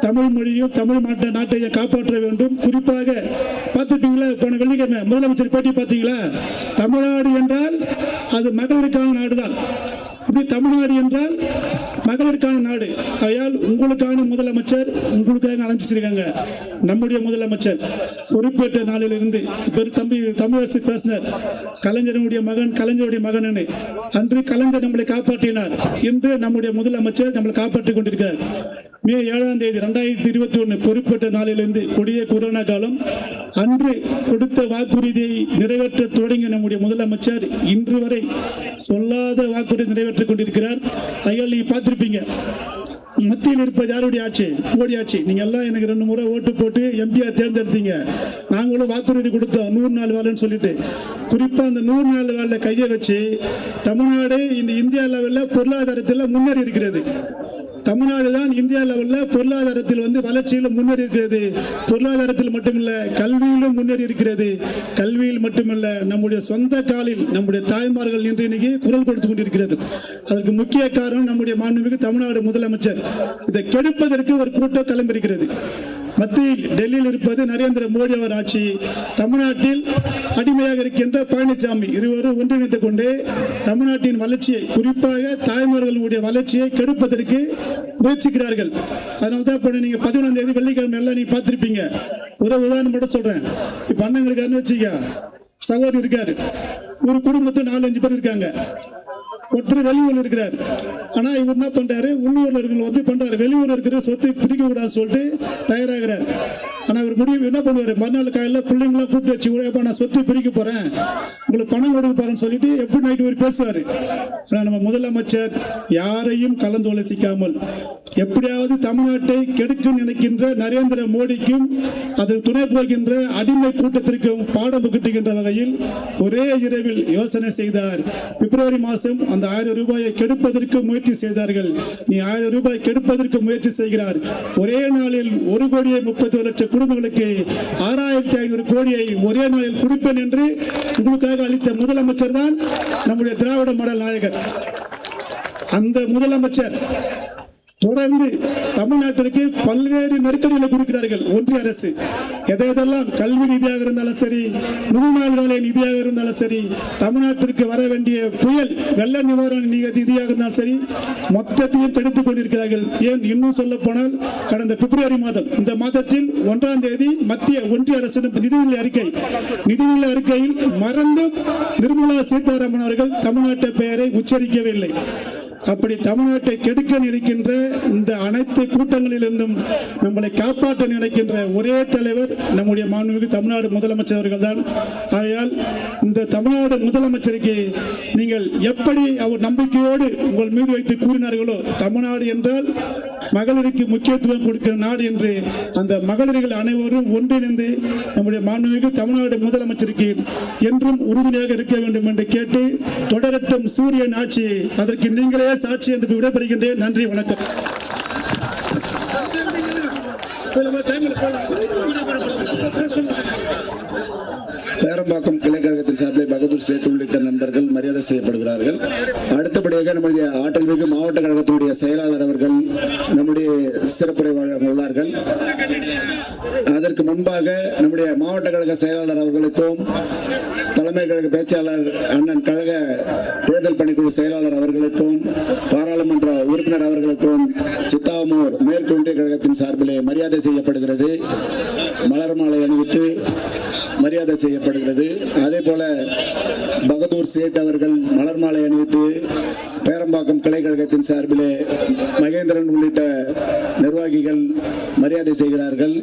தமிழ் மொழியும் தமிழ் நாட்டை காப்பாற்ற வேண்டும். குறிப்பாக பார்த்துட்டீங்களா, போன வெள்ளிக்கிழமை முதலமைச்சர் பேட்டி பார்த்தீங்களா? தமிழ்நாடு என்றால் அது மகளிருக்கான நாடுதான். இப்படி தமிழ்நாடு என்றால் மகளிருக்கான நாடு. ஆகையால் உங்களுக்கான முதலமைச்சர் உங்களுக்காக அனுப்பிச்சிருக்காங்க. நம்முடைய முதலமைச்சர் பொறுப்பேற்ற நாளிலிருந்து தம்பி தமிழரசு பேசினார், கலைஞருடைய மகன் அன்று கலைஞர் நம்மளை காப்பாற்றினார். இன்று நம்முடைய முதலமைச்சர் நம்மளை காப்பாற்றிக் கொண்டிருக்கிறார். மே 7ஆம் தேதி 2021 பொறுப்பேற்ற நாளிலிருந்து கொடிய கொரோனா காலம் அன்று கொடுத்த வாக்குறுதியை நிறைவேற்ற தொடங்கிய நம்முடைய முதலமைச்சர் இன்று வரை சொல்லாத வாக்குறுதி நிறைவேற்றிக் கொண்டிருக்கிறார். ஐயா, நீங்க பார்த்திருப்பீங்க, மத்தியில் இருப்பது யாருடைய ஆட்சி? மோடி ஆட்சி. நீங்க எல்லாம் எனக்கு 2 முறை ஓட்டு போட்டு எம்பியா தேர்ந்தெடுத்தீங்க. நாங்களும் வாக்குறுதி கொடுத்தோம் 100 நாள் வேலைன்னு சொல்லிட்டு. குறிப்பா அந்த 100 நாள் வேலை கையை வச்சு தமிழ்நாடு இந்த இந்தியா லெவலில் பொருளாதாரத்தில் முன்னேறி இருக்கிறது. தமிழ்நாடு தான் இந்தியா லெவலில் பொருளாதாரத்தில் வளர்ச்சியில் முன்னேறி இருக்கிறது. பொருளாதாரத்தில் மட்டுமல்ல, கல்வியிலும் முன்னேறி இருக்கிறது. கல்வியில் மட்டுமல்ல, நம்முடைய சொந்த காலில் நம்முடைய தாய்மார்கள் இன்று இன்னைக்கு குரல் கொடுத்து கொண்டிருக்கிறது. அதற்கு முக்கிய காரணம் நம்முடைய மாண்புமிகு தமிழ்நாடு முதலமைச்சர். இதை கெடுப்பதற்கு ஒரு கூட்டம் கிளம்பியிருக்கிறது. மத்தியில் டெல்லியில் இருப்பது நரேந்திர மோடி அவர் ஆட்சி, தமிழ்நாட்டில் அடிமையாக இருக்கின்ற பழனிசாமி, இருவரும் ஒன்றிணைத்துக் கொண்டு தமிழ்நாட்டின் வளர்ச்சியை, குறிப்பாக தாய்மார்களுடைய வளர்ச்சியை கெடுப்பதற்கு முயற்சிக்கிறார்கள். அதனால்தான் இப்ப நீங்க 11ஆம் தேதி வெள்ளிக்கிழமை எல்லாம் நீங்க பார்த்திருப்பீங்க. ஒரு உதாரணம் மட்டும் சொல்றேன். இப்ப அண்ணன் இருக்காருன்னு வச்சுக்க, சகோதரி இருக்காரு, ஒரு குடும்பத்தில் 4-5 பேர் இருக்காங்க. ஒருத்தர் வெளியூர்ல இருக்கிறார். ஆனா இவர் என்ன பண்றாரு, உள்ளூர்ல இருக்கிற பண்றாரு, வெளியூர்ல இருக்கிற சொத்தை பிரிக்க கூடாதுன்னு சொல்லிட்டு தயாராகிறார். ஆனா இவர் முடிவு என்ன பண்ணுவாரு, மறுநாள் காலையில பிள்ளைங்களாம் கூப்பிட்டு வச்சு, நான் சொத்தை பிரிக்க போறேன், உங்களுக்கு பணம் கொடுக்க போறேன்னு சொல்லிட்டு எப்படி நைட்டு ஒரு பேசுவாரு. ஆனா நம்ம முதலமைச்சர் யாரையும் கலந்து ஆலோசிக்காமல் எப்படியாவது தமிழ்நாட்டை கெடுக்க நினைக்கின்ற நரேந்திர மோடிக்கும் அது துணை போகின்ற அடிமை கூட்டத்திற்கும் பாடம் புகட்டுகின்ற வகையில் ஒரே இரவில் யோசனை செய்தார். பிப்ரவரி மாதம் அந்த 1000 ரூபாயை கெடுப்பதற்கு முயற்சி செய்தார்கள். நீ 1000 ரூபாய் கெடுப்பதற்கு முயற்சி செய்கிறார். ஒரே நாளில் 1,30,00,000 குடும்பங்களுக்கு 6,500 கோடியை ஒரே நாளில் கொடுப்பேன் என்று உங்களுக்காக அளித்த முதலமைச்சர் தான் நம்முடைய திராவிட மாடல் நாயகர். அந்த முதலமைச்சர் தொடர்ந்து தமிழ்நாட்டிற்கு பல்வேறு நெருக்கடிகளை கொடுக்கிறார்கள். ஒன்றிய அரசு எதெல்லாம் கல்வி நிதியாக இருந்தாலும் சரி, 100 நாள் வேலை நிதியாக இருந்தாலும் சரி, தமிழ்நாட்டிற்கு வர வேண்டிய புயல் வெள்ள நிவாரண நிதியாக இருந்தாலும் சரி, மொத்தத்தையும் கெடுத்துக் கொண்டிருக்கிறார்கள். ஏன் இன்னும் சொல்ல போனால், கடந்த பிப்ரவரி மாதம், இந்த மாதத்தில் 1ஆம் தேதி ஒன்றிய அரசு நிதிநிலை அறிக்கையில் மறந்தும் நிர்மலா சீதாராமன் அவர்கள் தமிழ்நாட்டு பெயரை உச்சரிக்கவில்லை. அப்படி தமிழ்நாட்டை கெடுக்க நினைக்கின்ற இந்த அனைத்து கூட்டங்களிலிருந்தும் நம்மளை காப்பாற்ற நினைக்கின்ற ஒரே தலைவர் நம்முடைய மாண்புமிகு தமிழ்நாடு முதலமைச்சர் அவர்கள் தான். ஆகையால் இந்த தமிழ்நாடு முதலமைச்சருக்கு நீங்கள் எப்படி அவர் நம்பிக்கையோடு உங்கள் மீது வைத்து கூறினார்களோ, தமிழ்நாடு என்றால் மகளிருக்கு முக்கியத்துவம் கொடுக்கிற நாடு என்று, அந்த மகளிர்கள் அனைவரும் ஒன்றிணைந்து நம்முடைய மாண்புமிகு தமிழ்நாடு முதலமைச்சருக்கு என்றும் உறுதுணையாக இருக்க வேண்டும் என்று கேட்டு, தொடரட்டும் சூரியன் ஆட்சி, அதற்கு நீங்களே சாட்சி என்று விடைபெறுகின்றேன். நன்றி, வணக்கம். பேரம்பாக்கம் கிளை கழகத்தின் சார்பில் பகதூர் சேட்டு உள்ளிட்ட நண்பர்கள் மரியாதை செய்யப்படுகிறார்கள். நம்முடைய மாவட்ட கழக செயலாளர் அவர்களுக்கும் தலைமை கழக பேச்சாளர் அண்ணன் கழக தேர்தல் பணிக்குழு செயலாளர் அவர்களுக்கும் பாராளுமன்ற உறுப்பினர் அவர்களுக்கும் சித்தாமூர் மேற்கு ஒன்றிய கழகத்தின் சார்பிலே மரியாதை செய்யப்படுகிறது. மலர் மாலை அணிவித்து மரியாதை செய்யப்படுகிறது. அதே போல பகதூர் சேட் அவர்கள் மலர் மாலை அணிவித்து பேரம்பாக்கம் கிளை கழகத்தின் சார்பிலே மகேந்திரன் உள்ளிட்ட நிர்வாகிகள் மரியாதை செய்கிறார்கள்.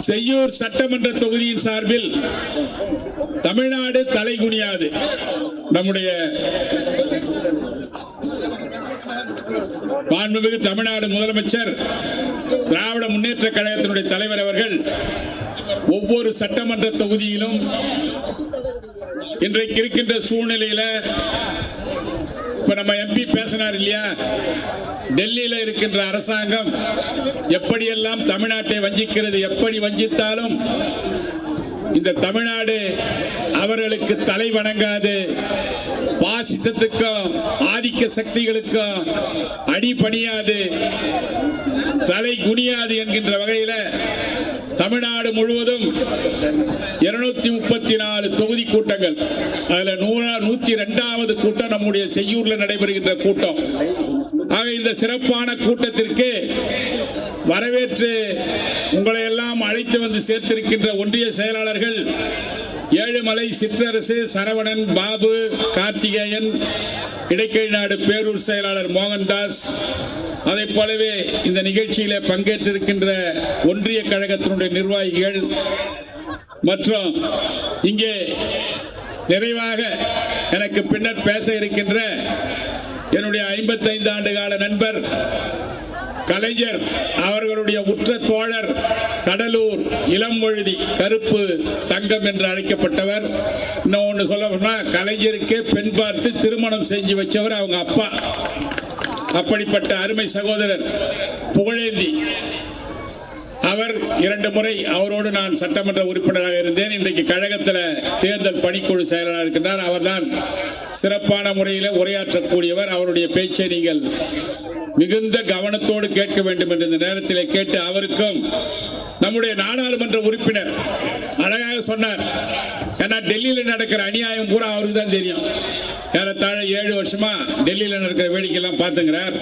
செய்யூர் சட்டமன்ற தொகுதியின் சார்பில் தமிழ்நாடு தலைகுனியாது நம்முடைய மாண்புமிகு தமிழ்நாடு முதலமைச்சர் திராவிட முன்னேற்ற கழகத்தினுடைய தலைவர் அவர்கள் ஒவ்வொரு சட்டமன்ற தொகுதியிலும் இன்றைக்கு இருக்கின்ற சூழ்நிலையில இப்ப நம்ம எம்பி பேசினார் இல்லையா, டெல்லியில இருக்கின்ற அரசாங்கம் எப்படியெல்லாம் தமிழ்நாட்டை வஞ்சிக்கிறது, எப்படி வஞ்சித்தாலும் இந்த தமிழ்நாடு அவர்களுக்கு தலை வணங்காது, பாசிசத்துக்கும் ஆதிக்க சக்திகளுக்கும் அடிபணியாது, தலை குனியாது என்கின்ற வகையில தமிழ்நாடு முழுவதும் 234 தொகுதி கூட்டங்கள், அதுல 102வது கூட்டம் நம்முடைய செய்யூர்ல நடைபெறுகின்ற கூட்டம். ஆக இந்த சிறப்பான கூட்டத்திற்கு வரவேற்று உங்களை எல்லாம் அழைத்து வந்து சேர்த்திருக்கின்ற ஒன்றிய செயலாளர்கள் ஏழுமலை, சிற்றரசு, சரவணன், பாபு, கார்த்திகேயன், இடைக்கை நாடு பேரூர் செயலாளர் மோகன்தாஸ், அதை போலவே இந்த நிகழ்ச்சியில பங்கேற்றிருக்கின்ற ஒன்றிய கழகத்தினுடைய நிர்வாகிகள் மற்றும் இங்கே நிறைவாக எனக்கு பின்னர் பேச இருக்கின்ற என்னுடைய 55 ஆண்டு கால நண்பர் கலைஞர் அவர்களுடைய உற்ற தோழர் கடலூர் இளம்வழுதி கருப்பு தங்கம் என்று அழைக்கப்பட்டவர். இன்னொன்று சொல்ல போனா கலைஞருக்கே பெண் பார்த்து திருமணம் செஞ்சு வச்சவர் அவங்க அப்பா. அப்படிப்பட்ட அருமை சகோதரர் புகழேந்தி அவர் 2 முறை அவரோடு நான் சட்டமன்ற உறுப்பினராக இருந்தேன். இன்றைக்கு கழகத்தில் தேர்தல் பணிக்குழு செயலாளர் இருக்கின்றார். அவர்தான் சிறப்பான முறையில் உரையாற்றக்கூடியவர். அவருடைய பேச்சை நீங்கள் மிகுந்த கவனத்தோடு கேட்க வேண்டும் என்று இந்த நேரத்தில் கேட்டு, அவருக்கும் நம்முடைய நாடாளுமன்ற உறுப்பினர் அழகாக சொன்னார். ஏன்னா டெல்லியில் நடக்கிற அநியாயம் பூரா அவருக்கு தான் தெரியும். ஏறத்தாழ 7 வருஷமா டெல்லியில் நடக்கிற வேடிக்கையெல்லாம் பார்த்துங்கிறார்.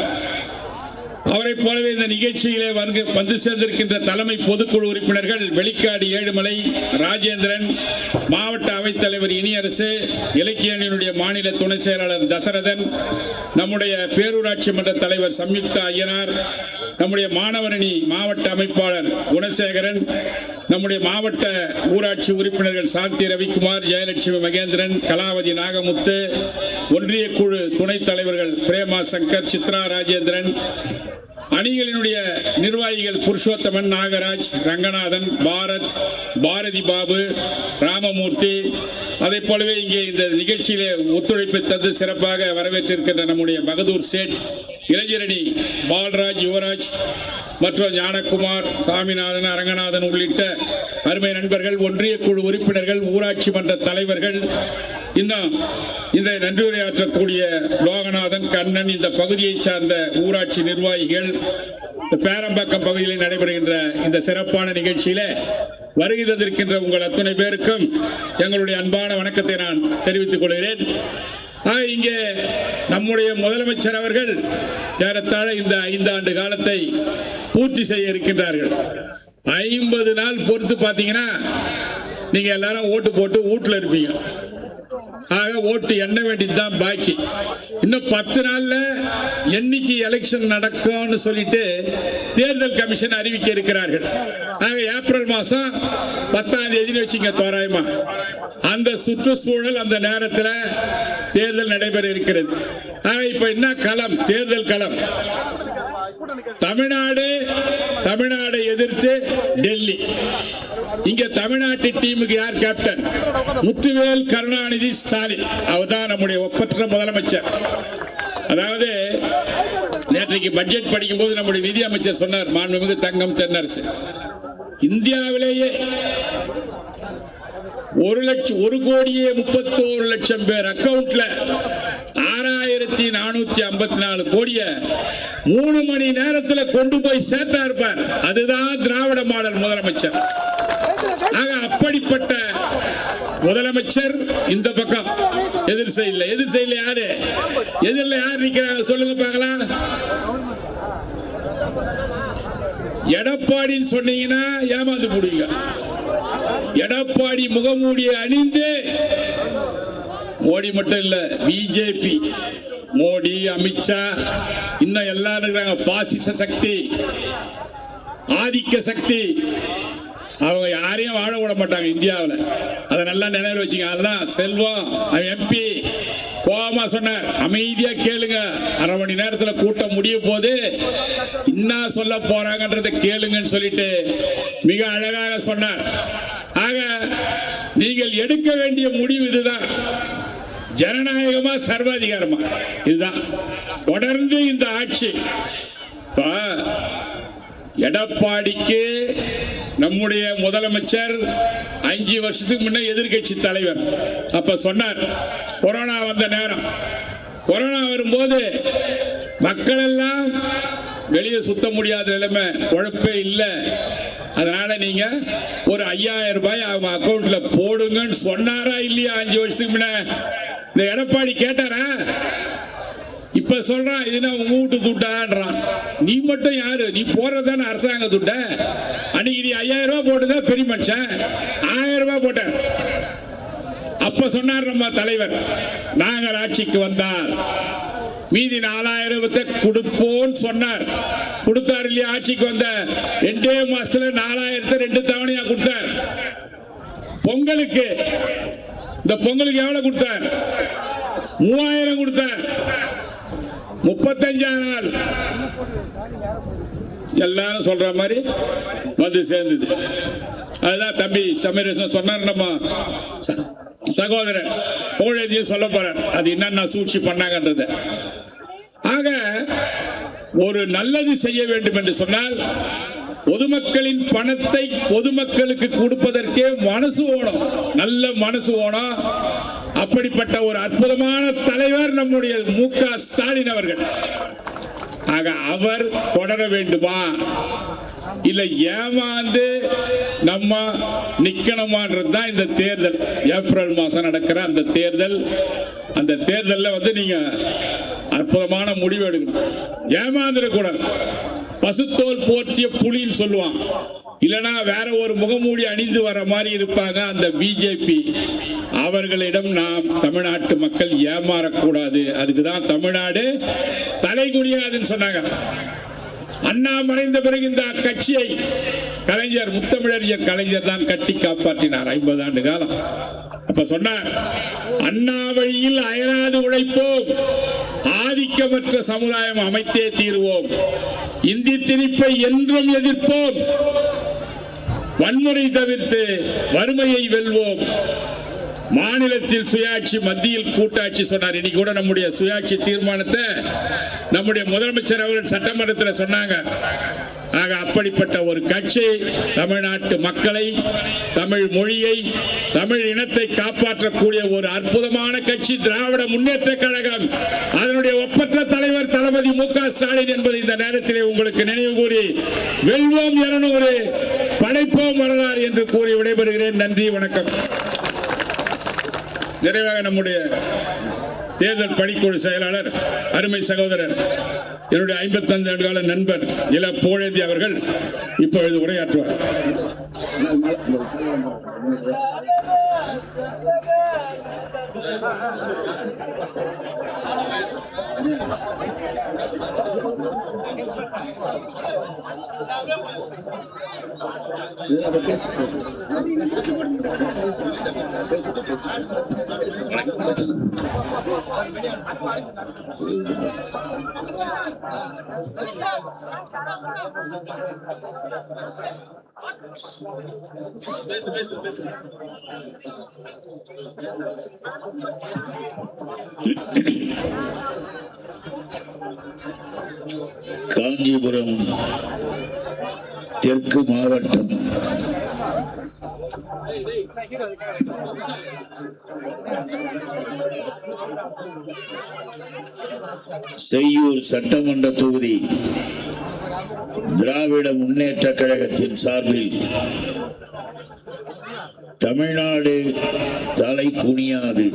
அவரை போலவே இந்த நிகழ்ச்சியிலே வந்து சேர்ந்திருக்கின்ற தலைமை பொதுக்குழு உறுப்பினர்கள் வெளிக்காடு ஏழுமலை, ராஜேந்திரன், மாவட்ட அவைத்தலைவர் இனியரசு, இலக்கிய அணியினுடைய மாநில துணை செயலாளர் தசரதன், நம்முடைய பேரூராட்சி மன்ற தலைவர் சம்யுக்தா ஐயனார், நம்முடைய மாணவரணி மாவட்ட அமைப்பாளர் குணசேகரன், நம்முடைய மாவட்ட ஊராட்சி உறுப்பினர்கள் சாந்தி ரவிக்குமார், ஜெயலட்சுமி மகேந்திரன், கலாவதி நாகமுத்து, ஒன்றிய குழு துணைத் தலைவர்கள் பிரேமா சங்கர், சித்ரா ராஜேந்திரன், அணிகளினுடைய நிர்வாகிகள் புருஷோத்தமன், நாகராஜ், ரங்கநாதன், பாரத், பாரதி பாபு, ராமமூர்த்தி, அதை போலவே இங்கே இந்த நிகழ்ச்சியிலே ஒத்துழைப்பை தந்து சிறப்பாக வரவேற்றிருக்கின்ற நம்முடைய பகதூர் சேட், இளைஞரணி பால்ராஜ், யுவராஜ் மற்றும் ஞானகுமார், சாமிநாதன், அரங்கநாதன் உள்ளிட்ட அருமை நண்பர்கள், ஒன்றிய குழு உறுப்பினர்கள், ஊராட்சி மன்ற தலைவர்கள், இன்னும் இந்த நன்றியுரையாற்றக்கூடிய லோகநாதன், கண்ணன், இந்த பகுதியை சார்ந்த ஊராட்சி நிர்வாகிகள், பேரம்பாக்கம் பகுதியில் நடைபெறுகின்ற இந்த சிறப்பான நிகழ்ச்சியில வருகை தந்திருக்கின்ற உங்கள் அத்தனை பேருக்கும் எங்களுடைய அன்பான வணக்கத்தை நான் தெரிவித்துக் கொள்கிறேன். இங்கே நம்முடைய முதலமைச்சர் அவர்கள் ஏறத்தாழ இந்த 5 ஆண்டு காலத்தை பூர்த்தி செய்ய இருக்கின்றார்கள். 50 நாள் பொறுத்து பார்த்தீங்கன்னா நீங்க எல்லாரும் ஓட்டு போட்டு வீட்டுல இருப்பீங்க. ஆக ஓட்டு எண்ண வேண்டியதுதான் பாக்கி. இன்னும் 10 நாள்ல என்னைக்கு எலெக்ஷன் நடக்கும்னு சொல்லிட்டு தேர்தல் கமிஷன் அறிவிக்க இருக்கிறார்கள். ஆக ஏப்ரல் மாசம் 10ஆம் தேதி வச்சுங்க தோராயமா. அந்த சுற்றுச்சூழல் அந்த நேரத்தில் தேர்தல் நடைபெற இருக்கிறது. ஆக இப்ப என்ன களம்? தேர்தல் களம். தமிழ்நாடு எதிர்த்து டெல்லி. இங்க தமிழ்நாட்டு டீமுக்கு யார் கேப்டன்? முத்துவேல் கருணாநிதி ஸ்டாலின். அவர்தான் நம்முடைய ஒப்பற்ற முதலமைச்சர். அதாவது நேற்றைக்கு பட்ஜெட் படிக்கும் போது நம்முடைய நிதி அமைச்சர் சொன்னார், மாண்புமிகு தங்கம் தென்னரசு, இந்தியாவிலேயே 1,31,00,000 பேர் அக்கவுண்ட்ல 6,454 கோடியை 3 மணி நேரத்தில் கொண்டு போய் சேர்த்தா இருப்பார். அதுதான் திராவிட மாடல் முதலமைச்சர். ஆக அப்படிப்பட்ட முதலமைச்சர் இந்த பக்கம் எதிர் சைடுல யாரு எதிரில் யார் நிக்கிறாங்க சொல்லுங்க பார்க்கலாம். எடப்பாடின்னு சொன்னீங்கன்னா ஏமாந்து போடுவீங்க. எடப்பாடி முகமூடியை அணிந்து மோடி மட்டும் இல்ல, பிஜேபி, மோடி, அமித்ஷா, இன்னும் எல்லாரும் இருக்கிறாங்க. பாசிச சக்தி, ஆதிக்க சக்தி, அவங்க யாரையும் வாழ விட மாட்டாங்க இந்தியாவில். அதை நல்லா நினைவு வச்சுங்க. அதுதான் செல்வம் எம்பி கோபமா சொன்னார், அமைதியா கேளுங்க, 1/2 மணி நேரத்தில் கூட்டம் முடிய போது என்ன சொல்ல போறாங்கன்றதை கேளுங்கன்னு சொல்லிட்டு மிக அழகாக சொன்னார். ஆக நீங்கள் எடுக்க வேண்டிய முடிவு இதுதான். ஜனநாயகமா சர்வாதிகாரமா, இதுதான் தொடர்ந்து இந்த ஆட்சி. எடப்பாடிக்கு நம்முடைய முதலமைச்சர் 5 வருஷத்துக்கு முன்ன எதிர்கட்சி தலைவர். அப்ப சொன்னார், கொரோனா வந்த நேரம், கொரோனா வரும்போது மக்கள் எல்லாம் வெளியே சுத்த முடியாத நிலைமை, உழைப்பே இல்லை, அதனால நீங்க ஒரு 5,000 ரூபாய் அவங்க அக்கௌண்ட்ல போடுங்கன்னு சொன்னாரா இல்லையா? 5 வருஷத்துக்கு முன்ன இந்த எடப்பாடி கேட்டாரா? இப்ப சொல்றான் இது உங்க வீட்டு துட்டான்றான். நீ மட்டும் யாரு? நீ போறதான அரசாங்க துட்ட. அன்னைக்கு நீ 5,000 ரூபாய் போட்டுதான் பெரிய மனுஷன், 1,000 ரூபாய் போட்ட. அப்ப சொன்னார் நம்ம தலைவர், நாங்கள் ஆட்சிக்கு வந்தால் மீதி 4,000 ரூபாய் கொடுப்போம் சொன்னார். கொடுத்தார் இல்லையா? ஆட்சிக்கு வந்த 2 மாசத்துல 4,000 2 தவணையா கொடுத்தார். பொங்கலுக்கு, இந்த பொங்கலுக்கு எவ்வளவு கொடுத்தார்? 3,000 கொடுத்தார். 35 நாள் எல்லாரும் சொல்ற மாதிரி வந்து சேர்ந்தது. அதுதான் தம்பி சமீரேசன் சொன்னார், நம்ம சகோதரர் புகழேந்தியும் சொல்ல போறார் அது என்னென்ன சூழ்ச்சி பண்ணாங்கன்றது. ஆக ஒரு நல்லது செய்ய வேண்டும் என்று சொன்னால் பொதுமக்களின் பணத்தை பொதுமக்களுக்கு கொடுப்பதற்கே மனசு ஓணும், நல்ல மனசு ஓணும். அப்படிப்பட்ட ஒரு அற்புதமான தலைவர் நம்முடைய மு.க. ஸ்டாலின் அவர்கள். ஆக அவர் தொடர வேண்டுமா இல்ல ஏமாந்து நம்ம நிக்கணுமான்றதுதான் இந்த தேர்தல். ஏப்ரல் மாசம் நடக்கிற அந்த தேர்தல், அந்த தேர்தலில் வந்து நீங்க அற்புதமான முடிவு எடுக்கணும். ஏமாந்துடக்கூடாது. பசுத்தோல் போர்த்திய புலின்னு சொல்லுவான், இல்லனா வேற ஒரு முகமூடி அணிந்து வர மாதிரி இருப்பாங்க அந்த பிஜேபி. அவர்களிடம் நாம் தமிழ்நாட்டு மக்கள் ஏமாறக்கூடாது. அதுக்குதான் தமிழ்நாடு தலைகுனியாதுன்னு சொன்னாங்க. அண்ணா மறைந்த பிறகு இந்த கட்சியை கலைஞர், முத்தமிழறிஞர் கலைஞர் தான் கட்டி காப்பாற்றினார் 50 ஆண்டு காலம். அப்ப சொன்னார், அண்ணா வழியில் அயராது உழைப்போம், ஆதிக்கமற்ற சமுதாயம் அமைத்தே தீருவோம், இந்தி திணிப்பை என்றும் எதிர்ப்போம், வன்முறை தவிர்த்து வறுமையை வெல்வோம், மாநிலத்தில் சுயாட்சி, மத்தியில் கூட்டாட்சி சொன்னார். இன்னைக்கு கூட நம்முடைய சுயாட்சி தீர்மானத்தை நம்முடைய முதலமைச்சர் அவர்கள் சட்டமன்றத்தில் சொன்னாங்க. ஆக அப்படிப்பட்ட ஒரு கட்சி தமிழ்நாட்டு மக்களை, தமிழ் மொழியை, தமிழ் இனத்தை காப்பாற்றக்கூடிய ஒரு அற்புதமான கட்சி திராவிட முன்னேற்ற கழகம். அதனுடைய ஒப்பற்ற தலைவர் தளபதி மு.க. ஸ்டாலின் என்பது இந்த நேரத்திலே உங்களுக்கு நினைவு கூறி, வெல்வோம் 200, படைப்போம் வரலாறு என்று கூறி விடைபெறுகிறேன். நன்றி, வணக்கம். நிறைவாக நம்முடைய தேர்தல் பணிக்குழு செயலாளர் அருமை சகோதரர், என்னுடைய 55 ஆண்டு கால நண்பர் இள புகழேந்தி அவர்கள் இப்பொழுது உரையாற்றுவார். காஞ்சிபுரம் தெற்கு மாவட்டம் செய்யூர் சட்டமன்ற தொகுதி திராவிட முன்னேற்ற கழகத்தின் சார்பில் தமிழ்நாடு தலை குனியாது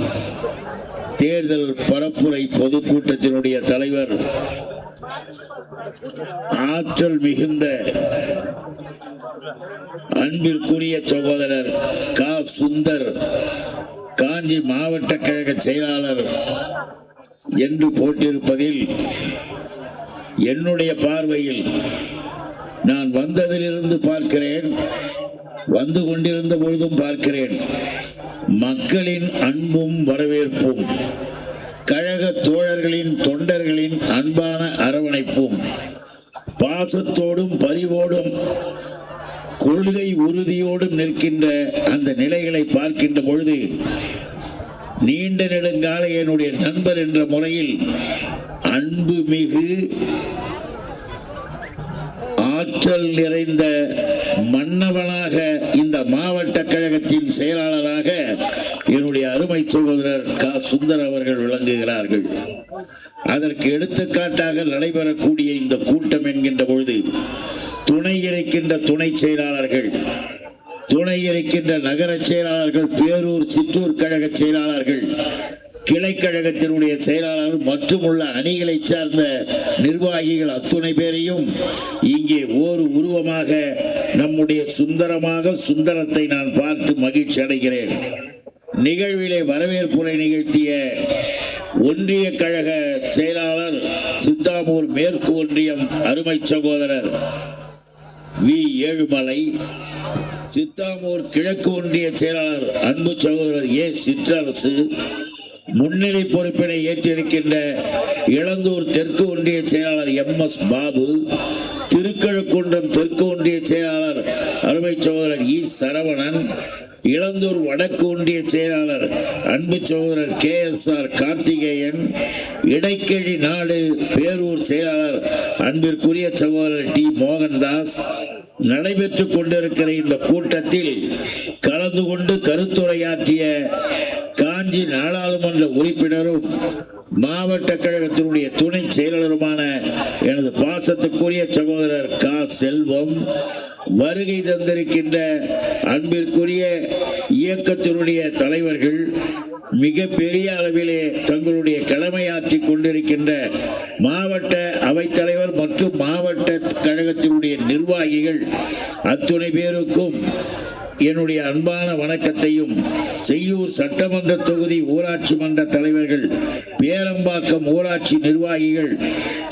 தேர்தல் பரப்புரை பொதுக்கூட்டத்தினுடைய தலைவர், ஆற்றல் மிகுந்த அன்பிற்குரிய சகோதரர் கா. சுந்தர், காஞ்சி மாவட்ட கழக செயலாளர் என்று போட்டிருப்பதில் என்னுடைய பார்வையில் நான் வந்ததிலிருந்து பார்க்கிறேன், வந்து கொண்டிருந்த பொழுதும் பார்க்கிறேன், மக்களின் அன்பும் வரவேற்பும், கழக தோழர்களின் தொண்டர்களின் அன்பான அரவணைப்பும், பாசத்தோடும் பரிவோடும் கொள்கை உறுதியோடும் நிற்கின்ற அந்த நிலைகளை பார்க்கின்ற பொழுது நீண்ட நெடுங்கால என்னுடைய நண்பர் என்ற முறையில் அன்பு மிகு ஆற்றல் நிறைந்த மன்னவனாக இந்த மாவட்ட கழகத்தின் செயலாளராக என்னுடைய அருமை சகோதரர் கா. சுந்தர் அவர்கள் விளங்குகிறார்கள். அதற்கு எடுத்துக்காட்டாக நடைபெறக்கூடிய இந்த கூட்டம் என்கின்ற பொழுது துணை இருக்கின்ற துணை செயலாளர்கள், துணை இருக்கின்ற நகர செயலாளர்கள், பேரூர் சிற்றூர் கழக செயலாளர்கள், கிளை கழகத்தினுடைய செயலாளர் மற்றும் உள்ள அணிகளை சார்ந்த நிர்வாகிகள் அத்துணை பேரையும் இங்கே ஓர் உருவமாக நம்முடைய சுந்தரத்தை நான் பார்த்து மகிழ்ச்சி அடைகிறேன். நிகழ்விலே வரவேற்புரை நிகழ்த்திய ஒன்றிய கழக செயலாளர் சித்தாமூர் மேற்கு ஒன்றியம் அருமை சகோதரர் வி. ஏழுமலை, சித்தாமூர் கிழக்கு ஒன்றிய செயலாளர் அன்பு சகோதரர் ஏ. சிற்றரசு, முன்னிலை பொறுப்பினை ஏற்றிருக்கின்ற இளந்தூர் தெற்கு ஒன்றிய செயலாளர் MS பாபு, திருக்கழுக்குன்றம் தெற்கு ஒன்றிய செயலாளர் அருமை சகோதரர் இ. சரவணன், இளந்தூர் வடக்கு ஒன்றிய செயலாளர் அன்பு சகோதரர் KSR கார்த்திகேயன், இடைக்கழி நாடு பேரூர் செயலாளர் அன்பிற்குரிய சகோதரர் டி. மோகன்தாஸ், நடைபெற்றுக் கொண்டிருக்கிற இந்த கூட்டத்தில் கலந்து கொண்டு கருத்துரையாற்றிய காஞ்சி நாடாளுமன்ற உறுப்பினரும் மாவட்ட கழகத்தினுடைய துணை செயலாளருமான எனது பாசத்துக்குரிய சகோதரர் கா. செல்வம், வருகை தந்திருக்கின்ற அன்பிற்குரிய இயக்கத்தினுடைய தலைவர்கள், மிக பெரிய அளவிலே தங்களுடைய கடமையாற்றிக் கொண்டிருக்கின்ற மாவட்ட அவைத்தலைவர் மற்றும் மாவட்ட கழகத்தினுடைய நிர்வாகிகள் அத்துணை பேருக்கும் என்னுடைய அன்பான வணக்கத்தையும், செய்யூர் சட்டமன்ற தொகுதி ஊராட்சி மன்ற தலைவர்கள், பேரம்பாக்கம் ஊராட்சி நிர்வாகிகள்,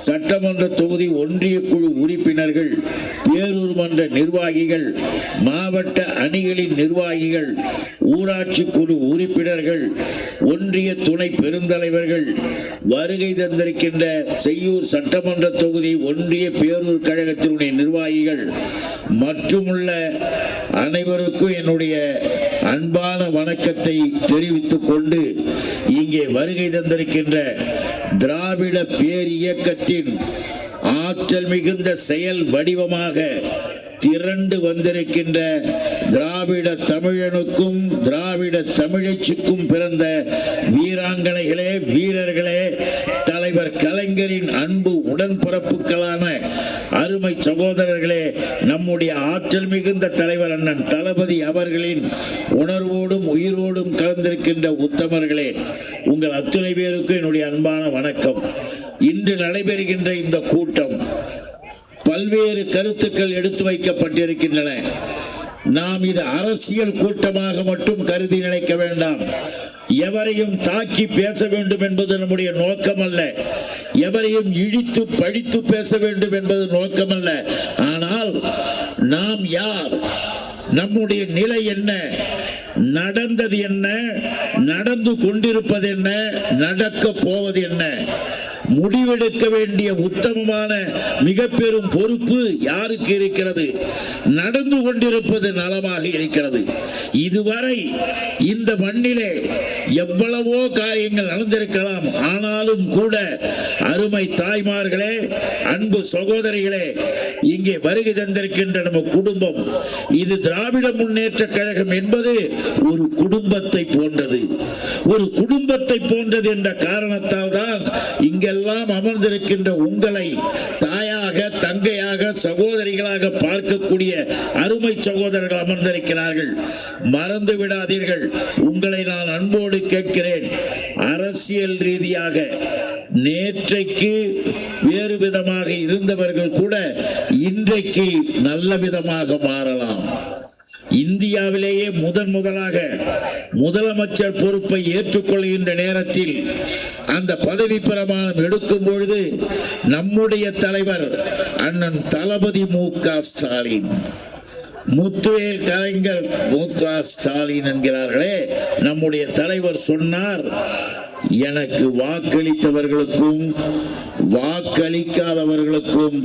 சட்டமன்ற தொகுதி ஒன்றிய குழு உறுப்பினர்கள், பேரூர் மன்ற நிர்வாகிகள், மாவட்ட அணிகளின் நிர்வாகிகள், ஊராட்சி குழு உறுப்பினர்கள், ஒன்றிய துணை பெருந்தலைவர்கள், வருகை தந்திருக்கின்ற செய்யூர் சட்டமன்ற தொகுதி ஒன்றிய பேரூர் கழகத்தினுடைய நிர்வாகிகள் மற்றுமுள்ள அனைவருக்கும் என்னுடைய அன்பான வணக்கத்தை தெரிவித்துக் கொண்டு, இங்கே வருகை தந்திருக்கின்ற திராவிட பேர் இயக்கத்தின் ஆற்றல் மிகுந்த செயல் வடிவமாக திரண்டு வந்திருக்கின்ற திராவிட தமிழனுக்கும் திராவிட தமிழச்சிக்கும் பிறந்த வீராங்கனைகளே, வீரர்களே, தலைவர் கலைஞரின் அன்பு உடன்பிறப்புகளான அருமை சகோதரர்களே, நம்முடைய ஆற்றல் மிகுந்த தலைவர் அண்ணன் தளபதி அவர்களின் உணர்வோடும் உயிரோடும் கலந்திருக்கின்ற உத்தமர்களே, உங்கள் அத்துணை பேருக்கு என்னுடைய அன்பான வணக்கம். இன்று நடைபெறுகின்ற இந்த கூட்டம் பல்வேறு கருத்துக்கள் எடுத்து வைக்கப்பட்டிருக்கின்றன. நாம் இது அரசியல் கூட்டமாக மட்டும் கருதி நினைக்க வேண்டாம். எவரையும் தாக்கி பேச வேண்டும் என்பது நம்முடைய நோக்கம் அல்ல. எவரையும் இழித்து பழித்து பேச வேண்டும் என்பது நோக்கம் அல்ல. ஆனால் நாம் யார், நம்முடைய நிலை என்ன, நடந்தது என்ன, நடந்து கொண்டிருப்பது என்ன, நடக்க போவது என்ன, முடிவெடுக்க வேண்டிய உத்தமமான மிக பெரும் பொறுப்பு யாருக்கு இருக்கிறது? நடந்து கொண்டிருப்பது நலமாக இருக்கிறது. இதுவரை இந்த மண்ணிலே எவ்வளவோ காரியங்கள் நடந்திருக்கலாம். ஆனாலும் கூட அருமை தாய்மார்களே, அன்பு சகோதரிகளே, இங்கே வருகை தந்திருக்கின்ற நம்ம குடும்பம், இது திராவிட முன்னேற்ற கழகம் என்பது ஒரு குடும்பத்தை போன்றது. ஒரு குடும்பத்தை போன்றது என்ற காரணத்தால் தான் இங்கெல்லாம் அமர்ந்திருக்கின்ற உங்களை தாயாக, தங்கையாக, சகோதரிகளாக பார்க்கக்கூடிய அருமை சகோதரர்கள் அமர்ந்திருக்கிறார்கள். மறந்து விடாதீர்கள். உங்களை நான் அன்போடு கேட்கிறேன், அரசியல் ரீதியாக நேற்றைக்கு வேறு விதமாக இருந்தவர்கள் கூட இன்றைக்கு நல்ல விதமாக மாறலாம். இந்தியாவிலேயே முதலாக முதலமைச்சர் பொறுப்பை ஏற்றுக்கொள்கின்ற நேரத்தில் அந்த பதவி பிரமாணம் எடுக்கும் பொழுது நம்முடைய தலைவர் அண்ணன் தளபதி மு.க. ஸ்டாலின், முத்துவேல் கலைஞர் மு.க. ஸ்டாலின் என்கிறார்களே, நம்முடைய தலைவர் சொன்னார், எனக்கு வாக்களித்தவர்களுக்கும் வாக்களிக்காதவர்களுக்கும்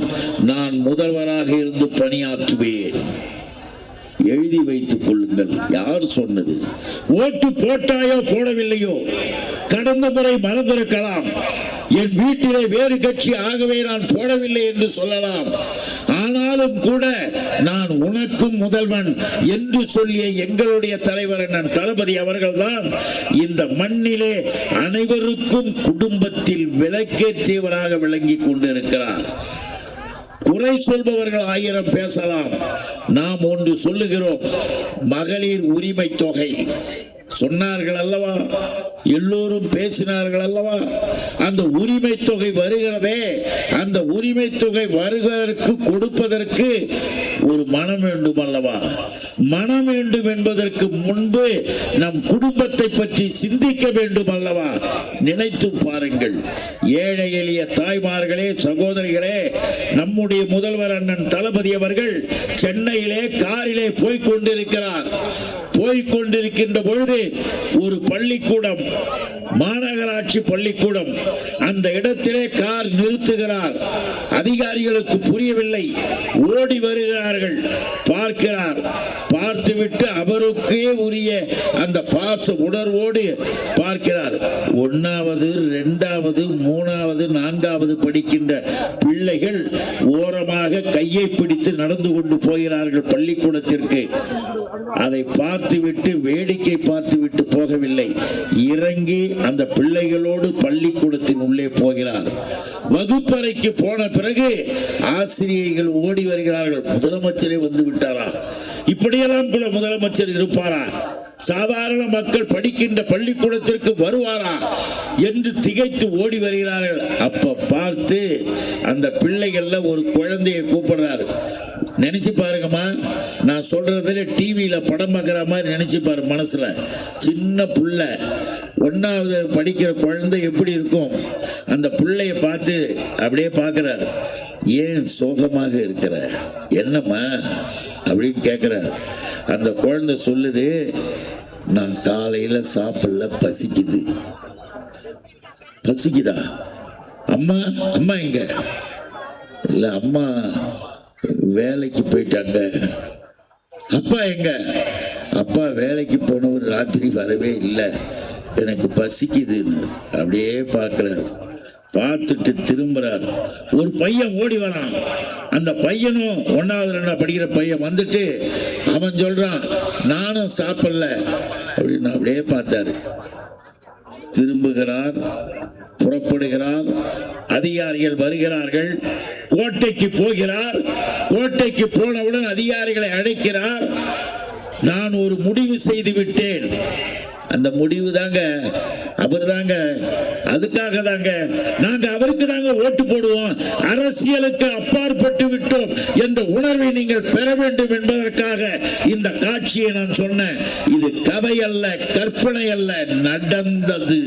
நான் முதல்வராக இருந்து பணியாற்றுவேன். எழுதி வைத்துக் கொள்ளுங்கள். யார் சொன்னது? ஓட்டு போட்டாயோ போடவில்லையோ, கடந்த முறை மறந்திருக்கலாம். என் வீட்டிலே வேறு கட்சி ஆகவே நான் போடவில்லை என்று சொல்லலாம். ஆனாலும் கூட நான் உனக்கும் முதல்வன் என்று சொல்லிய எங்களுடைய தலைவர் அண்ணன் தளபதி அவர்கள்தான் இந்த மண்ணிலே அனைவருக்கும் குடும்பத்தில் விளக்கேற்றியவராக விளங்கி கொண்டிருக்கிறார். குறை சொல்பவர்கள் 1000 பேசலாம். நாம் ஒன்று சொல்லுகிறோம், மகளிர் உரிமை தொகை சொன்னார்கள் அல்லவா, எல்லோரும் பேசினார்கள் அல்லவா. அந்த உரிமை தொகை வருகிறதே, அந்த உரிமை தொகை வருவதற்கு கொடுப்பதற்கு ஒரு மனம் வேண்டும் அல்லவா. மனம் வேண்டும் என்பதற்கு முன்பு நம் குடும்பத்தை பற்றி சிந்திக்க வேண்டும் அல்லவா. நினைத்து பாருங்கள். ஏழை எளிய தாய்மார்களே, சகோதரிகளே, நம்முடைய முதல்வர் அண்ணன் தளபதி அவர்கள் சென்னையிலே காரிலே போய்கொண்டிருக்கிறார். போய்கொண்டிருக்கின்ற பொழுது ஒரு பள்ளிக்கூடம், மாநகராட்சி பள்ளிக்கூடம், அந்த இடத்திலே கார் நிறுத்துகிறார். அதிகாரிகளுக்கு புரியவில்லை, ஓடி வருகிறார்கள். பார்க்கிறார், பார்த்துவிட்டு அவருக்கே உரிய அந்த பாச உணர்வோடு பார்க்கிறார். 1வது, 2வது, 3வது, 4வது படிக்கின்ற பிள்ளைகள் ஓரமாக கையை பிடித்து நடந்து கொண்டு போகிறார்கள் பள்ளிக்கூடத்திற்கு. அதை பார்த்துவிட்டு வேடிக்கை பார்த்துவிட்டு போகவில்லை, இறங்கி அந்த பிள்ளைகளோடு பள்ளிக்கூடத்தின் உள்ளே போகிறார். வகுப்பறைக்கு போன பிறகு ஆசிரியர்கள் ஓடி வருகிறார்கள். முதலமைச்சரே வந்து விட்டாரா? இப்படியெல்லாம் கூட முதலமைச்சர் இருப்பாரா? சாதாரண மக்கள் படிக்கின்ற பள்ளிக்கூடத்திற்கு வருவாரா என்று திகைத்து ஓடி வருகிறார்கள். அப்ப பார்த்து அந்த பிள்ளைகள்ல ஒரு குழந்தையை கூப்பிடுறாரு. நினைச்சு பாருங்கம்மா, நான் சொல்றதுல டிவியில படம் பார்க்கிற மாதிரி நினைச்சு பாரு. மனசுல சின்ன புள்ள, 1வது படிக்கிற குழந்தை எப்படி இருக்கும்? அந்த பிள்ளைய பார்த்து அப்படியே பார்க்கிறார். ஏன் சோகமாக இருக்கிற, என்னம்மா அப்படின்னு கேட்கிறார். அந்த குழந்தை சொல்லுது, நான் காலையில சாப்பிடல, பசிக்குது. பசிக்குதா? அம்மா அம்மா எங்க? இல்ல, அம்மா வேலைக்கு போயிட்டாங்க. அப்பா எங்க? அப்பா வேலைக்கு போனவர் ராத்திரி வரவே இல்லை, எனக்கு பசிக்குதுன்னு அப்படியே பார்க்கிறார். பார்த்துட்டு திரும்புறார். ஒரு பையன் ஓடி வரான். அந்த பையனும் 1வது 2வது படிக்கிற பையன் வந்துட்டு அவன் சொல்றான், நானும் சாப்பிடல அப்படின்னு அப்படியே பார்த்தாரு. திரும்புகிறார், புறப்படுகிறார். அதிகாரிகள் வருகிறார்கள். கோட்டைக்கு போகிறார். கோட்டைக்கு போனவுடன் அதிகாரிகளை அழைக்கிறார். நான் ஒரு முடிவு செய்து விட்டேன். அந்த முடிவு தாங்க, அவர் தாங்க, அதுக்காக தாங்க நாங்க அவருக்கு தாங்க ஓட்டு போடுவோம். அரசியலுக்கு அப்பாற்பட்டு விட்டோம் என்ற உணர்வை நீங்கள் பெற வேண்டும் என்பதற்காக இந்த காட்சியை நான் சொன்னேன். இது கதை அல்ல, கற்பனை அல்ல, நடந்தது.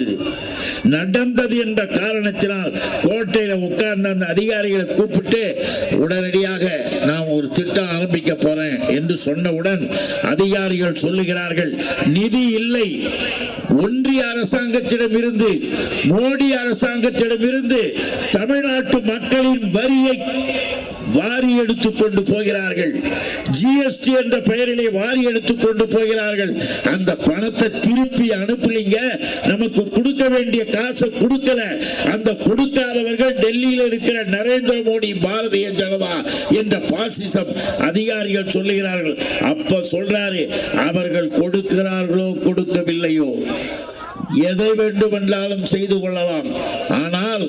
நடந்தது என்ற காரணத்தினால் கோட்டையில உட்கார்ந்த அந்த அதிகாரிகளை கூப்பிட்டு உடனடியாக நான் ஒரு திட்டம் ஆரம்பிக்க போறேன் என்று சொன்னவுடன் அதிகாரிகள் சொல்லுகிறார்கள், நிதி இல்லை. ஒன்றிய அரசாங்கத்திடமிருந்து, மோடி அரசாங்கத்திடமிருந்து தமிழ்நாட்டு மக்களின் வாரி எடுத்துக் கொண்டு போகிறார்கள். ஜிஎஸ்டி என்ற பெயரிலே வாரி எடுத்துக் கொண்டு போகிறார்கள். அந்த பணத்தை திருப்பி அனுப்பலீங்க, நமக்கு கொடுக்க வேண்டிய காசை கொடுக்கல. அந்த கொடுக்காதவர்கள் டெல்லியில் இருக்கிற நரேந்திர மோடி, பாரதிய ஜனதா என்ற பாசிசம் அதிகாரிகள் சொல்லுகிறார்கள். அப்ப சொல்றாரு, அவர்கள் கொடுக்கிறார்களோ கொடுக்கவில்லையோ எதை வேண்டுமென்றாலும் செய்து கொள்ளலாம், ஆனால்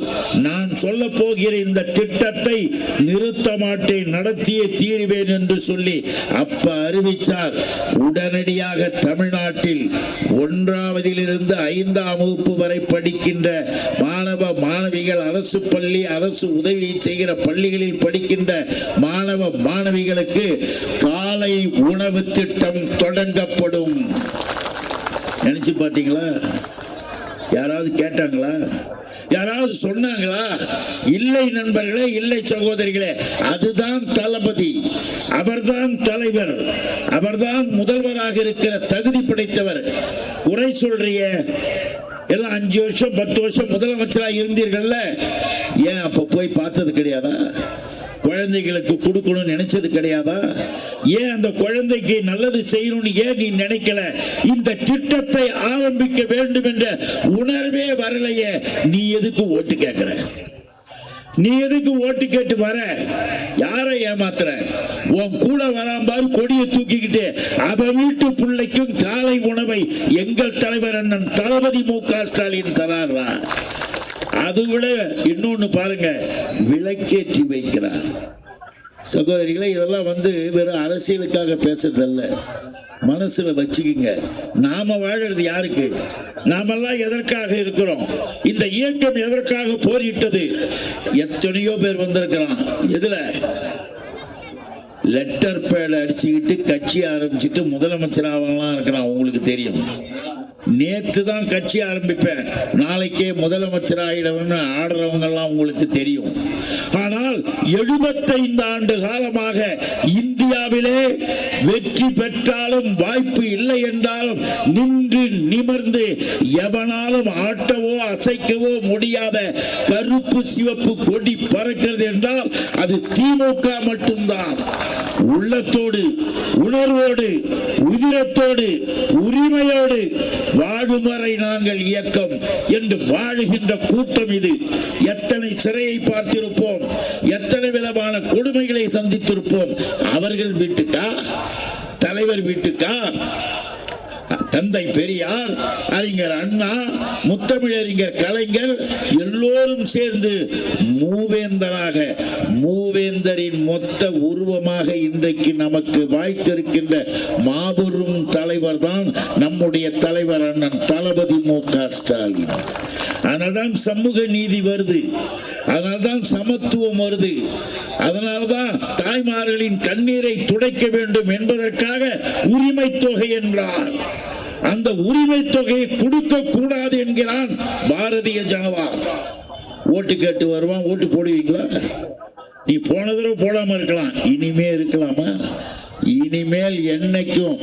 நான் சொல்ல போகிற இந்த திட்டத்தை நிறுத்த மாட்டேன், நடத்தியே தீருவேன் என்று சொல்லி அப்ப அறிவித்தார். உடனடியாக தமிழ்நாட்டில் 1ஆவதிலிருந்து 5ஆம் வகுப்பு வரை படிக்கின்ற மாணவ மாணவிகள், அரசு பள்ளி, அரசு உதவி செய்கிற பள்ளிகளில் படிக்கின்ற மாணவ மாணவிகளுக்கு காலை உணவு திட்டம் தொடங்கப்படும். நினைச்சு பார்த்தீங்களா? யாராவது கேட்டாங்களா? யாராவது சொன்னாங்களா? இல்லை நண்பர்களே, இல்லை சகோதரிகளே. அதுதான் தளபதி, அவர்தான் தலைவர், அவர்தான் முதல்வராக இருக்கிற தகுதி படைத்தவர். குறை சொல்றிய எல்லாம் 5 வருஷம் 10 வருஷம் முதலமைச்சராக இருந்தீர்கள்ல, ஏன் அப்ப போய் பார்த்தது கிடையாதா? குழந்தைகளுக்கு கொடுக்கணும்னு நினைச்சது கிடையாதா? ஏன் அந்த குழந்தைக்கு நல்லது செய்யணும்னு ஏன் நீ நினைக்கல? இந்த திட்டத்தை ஆரம்பிக்க வேண்டும் என்ற உணர்வே வரலையே. நீ எதுக்கு ஓட்டு கேட்கிற? நீ எதுக்கு ஓட்டு கேட்டு வர? யாரை ஏமாத்துற? உன் கூட வராம்பாரு கொடியை தூக்கிக்கிட்டு அவன் வீட்டு பிள்ளைக்கும் காலை உணவை எங்கள் தலைவர் அண்ணன் தளபதி மு.க. ஸ்டாலின் தராரா? அது விட இன்னொன்னு பாருங்க, விளக்கேற்றி வைக்கிறார். சகோதரிகளை, இதெல்லாம் வெறும் அரசியலுக்காக பேசுறதல்ல, மனசுல வச்சுக்குங்க. நாம வாழறது யாருக்கு? நாமெல்லாம் எதற்காக இருக்கிறோம்? இந்த இயக்கம் எதற்காக போரிட்டது? எத்தனையோ பேர் வந்திருக்கிறான். எதுல? லெட்டர் பேட் அடிச்சுக்கிட்டு கட்சி ஆரம்பிச்சுட்டு முதலமைச்சர் ஆகலாம் இருக்கிறான். உங்களுக்கு தெரியும். நேத்து தான் கட்சி ஆரம்பிப்பேன், நாளைக்கே முதலமைச்சர் ஆகிடவன்னு ஆடுறவங்க எல்லாம் உங்களுக்கு தெரியும். ஆனால் 75 ஆண்டு காலமாக இந்தியாவிலே வெற்றி பெற்றாலும் வாய்ப்பு இல்லை என்றாலும் நின்று நிமிர்ந்து எவனாலும் ஆட்டவோ அசைக்கவோ முடியாத கருப்பு சிவப்பு கொடி பறக்கிறது என்றால் அது திமுக மட்டும்தான். உள்ளத்தோடு, உணர்வோடு, உதிரத்தோடு, உரிமையோடு வாழும் வரை நாங்கள் இயக்கம் என்று வாழுகின்ற கூட்டம் இது. எத்தனை சிறையை பார்த்திருப்போம், எத்தனை விதமான கொடுமைகளை சந்தித்திருப்போம். அவர்கள் வீட்டுக்கா, தலைவர் வீட்டுக்கா, தந்தை பெரியார், அறிஞர் அண்ணா, முத்தமிழறிஞர் கலைஞர் எல்லோரும் சேர்ந்து மூவேந்தராக, மூவேந்தரின் மொத்த உருவமாக இன்றைக்கு நமக்கு வாய்த்திருக்கின்ற மாபெரும் தலைவர் தான் நம்முடைய தலைவர் அண்ணன் தளபதி மு.க. ஸ்டாலின். அதனால்தான் சமூக நீதி வருது, அதனால்தான் சமத்துவம் வருது, அதனால்தான் தாய்மார்களின் கண்ணீரை துடைக்க வேண்டும் என்பதற்காக உரிமை தொகை என்றார். அந்த உரிமை தொகையை கொடுக்க கூடாது என்கிறான் பாரதிய ஜனதா. ஓட்டு கேட்டு வருவான், ஓட்டு போடுவீங்களா? நீ போன தடவை போடாம இருக்கலாம், இனிமே இருக்கலாமா? இனிமேல் என்னைக்கும்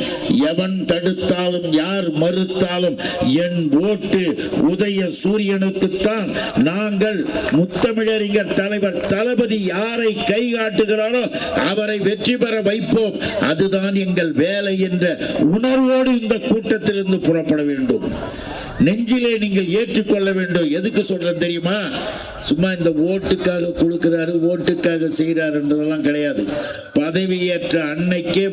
எவன் தடுத்தாலும் யார் மறுத்தாலும் என் ஓட்டு உதய சூரியனுக்குத்தான். நாங்கள் முத்தமிழறிஞர் தலைவர் தளபதி யாரை கை காட்டுகிறாரோ அவரை வெற்றி பெற வைப்போம். அதுதான் எங்கள் வேலை என்ற உணர்வோடு இந்த கூட்டத்திலிருந்து புறப்பட வேண்டும். நெஞ்சிலே நீங்கள் ஏற்றுக்கொள்ள வேண்டும். எதுக்கு சொல்றேன் தெரியுமா? சும்மா இந்த ஓட்டுக்காக கொடுக்கிறாரு, ஓட்டுக்காக செய்யறாருன்றதெல்லாம் கிடையாது. பதவியேற்ற அன்னைக்கே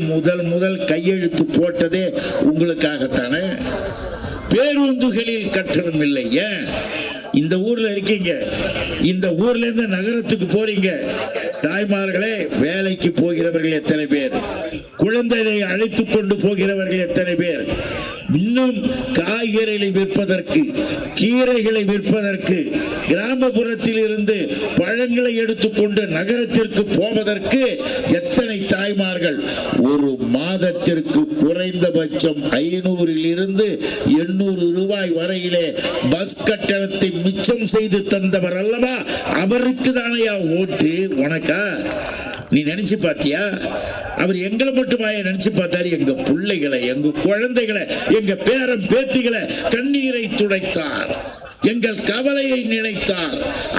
முதல் கையெழுத்து போட்டதே உங்களுக்காகத்தானே. பேருந்துகளில் கட்டணம் இல்லை. ஏன்? இந்த ஊர்ல இருக்கீங்க, இந்த ஊர்ல இருந்து நகரத்துக்கு போறீங்க. தாய்மார்களே, வேலைக்கு போகிறவர்கள் எத்தனை பேர்? குழந்தைகளை அழைத்துக் கொண்டு போகிறவர்கள் எத்தனை பேர்? இன்னும் காய்கறிகளை விற்பதற்கு, கீரைகளை விற்பதற்கு, கிராமப்புறத்தில் இருந்து பழங்களை எடுத்துக்கொண்டு நகரத்திற்கு போவதற்கு எத்தனை தாய்மார்கள்? ஒரு மாதத்திற்கு குறைந்தபட்சம் 500 இருந்து 800 ரூபாய் வரையிலே பஸ் கட்டணத்தை மிச்சம் செய்து தந்தவர் அல்லவா? அவருக்கு தானையா ஓட்டு? உனக்கா? நீ நினைச்சு பாத்தியா? அவர் எங்களை மட்டுமாய நினைச்சு பார்த்தாரு? எங்க பிள்ளைகளை, எங்க குழந்தைகளை, எங்க பேரன் பேத்திகளை கண்ணீரை துடைத்தார். எங்கள் கவலையை நினைத்தார்,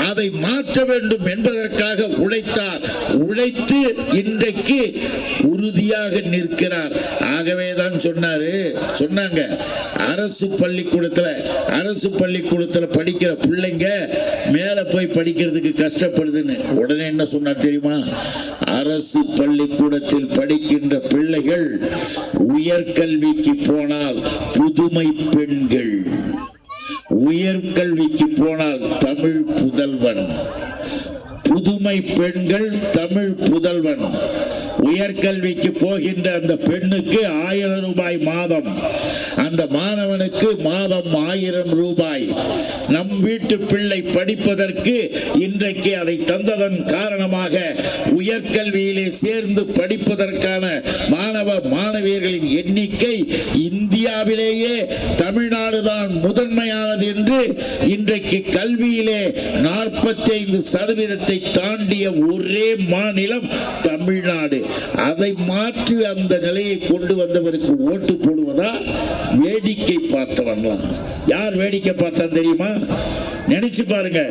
அதை மாற்ற வேண்டும் என்பதற்காக உழைத்தார். உழைத்து இன்றைக்கு உறுதியாக நிற்கிறார். ஆகவேதான் சொன்னாங்க அரசு பள்ளிக்கூடத்துல படிக்கிற பிள்ளைங்க மேல போய் படிக்கிறதுக்கு கஷ்டப்படுதுன்னு. உடனே என்ன சொன்னார் தெரியுமா? அரசு பள்ளிக்கூடத்தில் படிக்கின்ற பிள்ளைகள் உயர்கல்விக்கு போனால் புதுமை பெண்கள், உயர்கல்விக்கு போனால் தமிழ் புதல்வன், புதுமை பெண்கள் தமிழ் புதல்வன். உயர்கல்விக்கு போகின்ற அந்த பெண்ணுக்கு 1000 ரூபாய் மாதம், அந்த மாணவனுக்கு மாதம் 1000 ரூபாய். நம் வீட்டு பிள்ளை படிப்பதற்கு இன்றைக்கு அதை தந்ததன் காரணமாக உயர்கல்வியிலே சேர்ந்து படிப்பதற்கான மாணவ மாணவியர்களின் எண்ணிக்கை இந்தியாவிலேயே தமிழ்நாடுதான் முதன்மையானது என்று இன்றைக்கு கல்வியிலே 45% தாண்டிய ஒரே மாநிலம் தமிழ்நாடு. அதை மாற்றி அந்த நிலையை கொண்டு வந்தவருக்கு ஓட்டு போடுவதா வேடிக்கை பார்த்தவன்லாம்? யார் வேடிக்கை பார்த்தா தெரியுமா? நினைச்சு பாருங்க.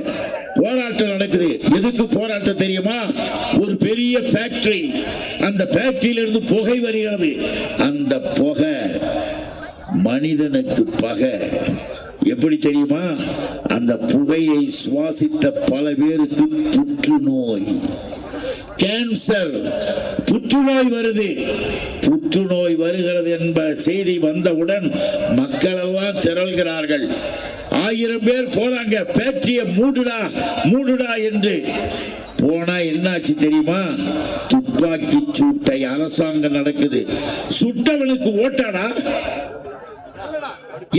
போராட்டம் நடக்குது. எதுக்கு போராட்டம் தெரியுமா? ஒரு பெரிய ஃபேக்டரி, அந்த ஃபேக்டரியிலிருந்து புகை வருகிறது. அந்த புகை மனிதனுக்கு பகை. எப்படி தெரியுமா? அந்த புகையை சுவாசித்த பல பேருக்கு புற்றுநோய், கேன்சர், புற்றுநோய் வருது. புற்றுநோய் வருகிறது என்ற செய்தி வந்தவுடன் மக்கள் எல்லாம் திரள்கிறார்கள். 1000 பேர் போறாங்க, ஃபேக்டரியை மூடுடா என்று. போனா என்னாச்சு தெரியுமா? துப்பாக்கி சூட்டை அரசாங்கம் நடக்குது. சுட்டவனுக்கு ஓட்டாடா?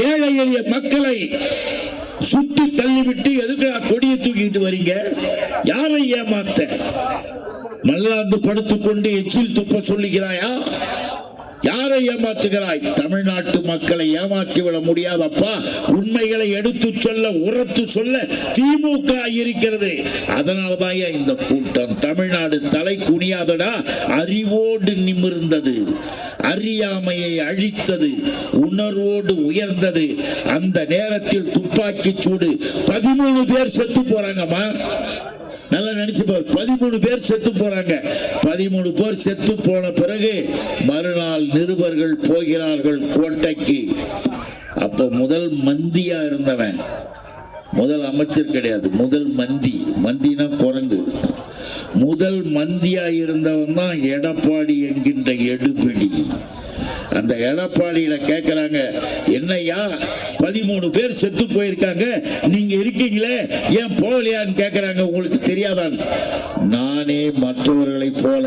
ஏழை எளிய மக்களை சுட்டி தள்ளிவிட்டு எதுக்கு கொடியை தூக்கிட்டு வரீங்க? யாரை ஏமாத்த? மல்லாந்து படுத்துக்கொண்டு எச்சில் துப்ப சொல்லுகிறாயா? யாரை ஏமாற்றுகிறாய்? தமிழ்நாட்டு மக்களை ஏமாற்றிவிட முடியாதப்பா. உண்மைகளை எடுத்து சொல்ல, உரத்து சொல்ல திமுக இருக்கிறது. அதனால்தான் இந்த கூட்டம். தமிழ்நாடு தலை குனியாதடா, அறிவோடு நிமிர்ந்தது, அறியாமையை அழித்தது, உணர்வோடு உயர்ந்தது. அந்த நேரத்தில் துப்பாக்கி சூடு 13 பேர் செத்து போறாங்கம்மா. நல்லா நினைச்சு பாரு, 13 பேர் செத்து போறாங்க. 13 பேர் செத்து போன பிறகு மறுநாள் நிருபர்கள் போகிறார்கள் கோட்டைக்கு. அப்ப முதல் மந்தியா இருந்தவன், முதல் அமைச்சர் கிடையாது, முதல் மந்தினா குரங்கு. முதல் மந்தியா இருந்தவன் தான் எடப்பாடி என்கின்ற எடுபிடி. அந்த எடப்பாடியில கேட்கிறாங்க, என்னையா 13 பேர் செத்து போயிருக்காங்க, நீங்க இருக்கீங்களே, ஏன் போகலையான்னு கேட்கிறாங்க. உங்களுக்கு தெரியாதான்? நானே மற்றவர்களை போல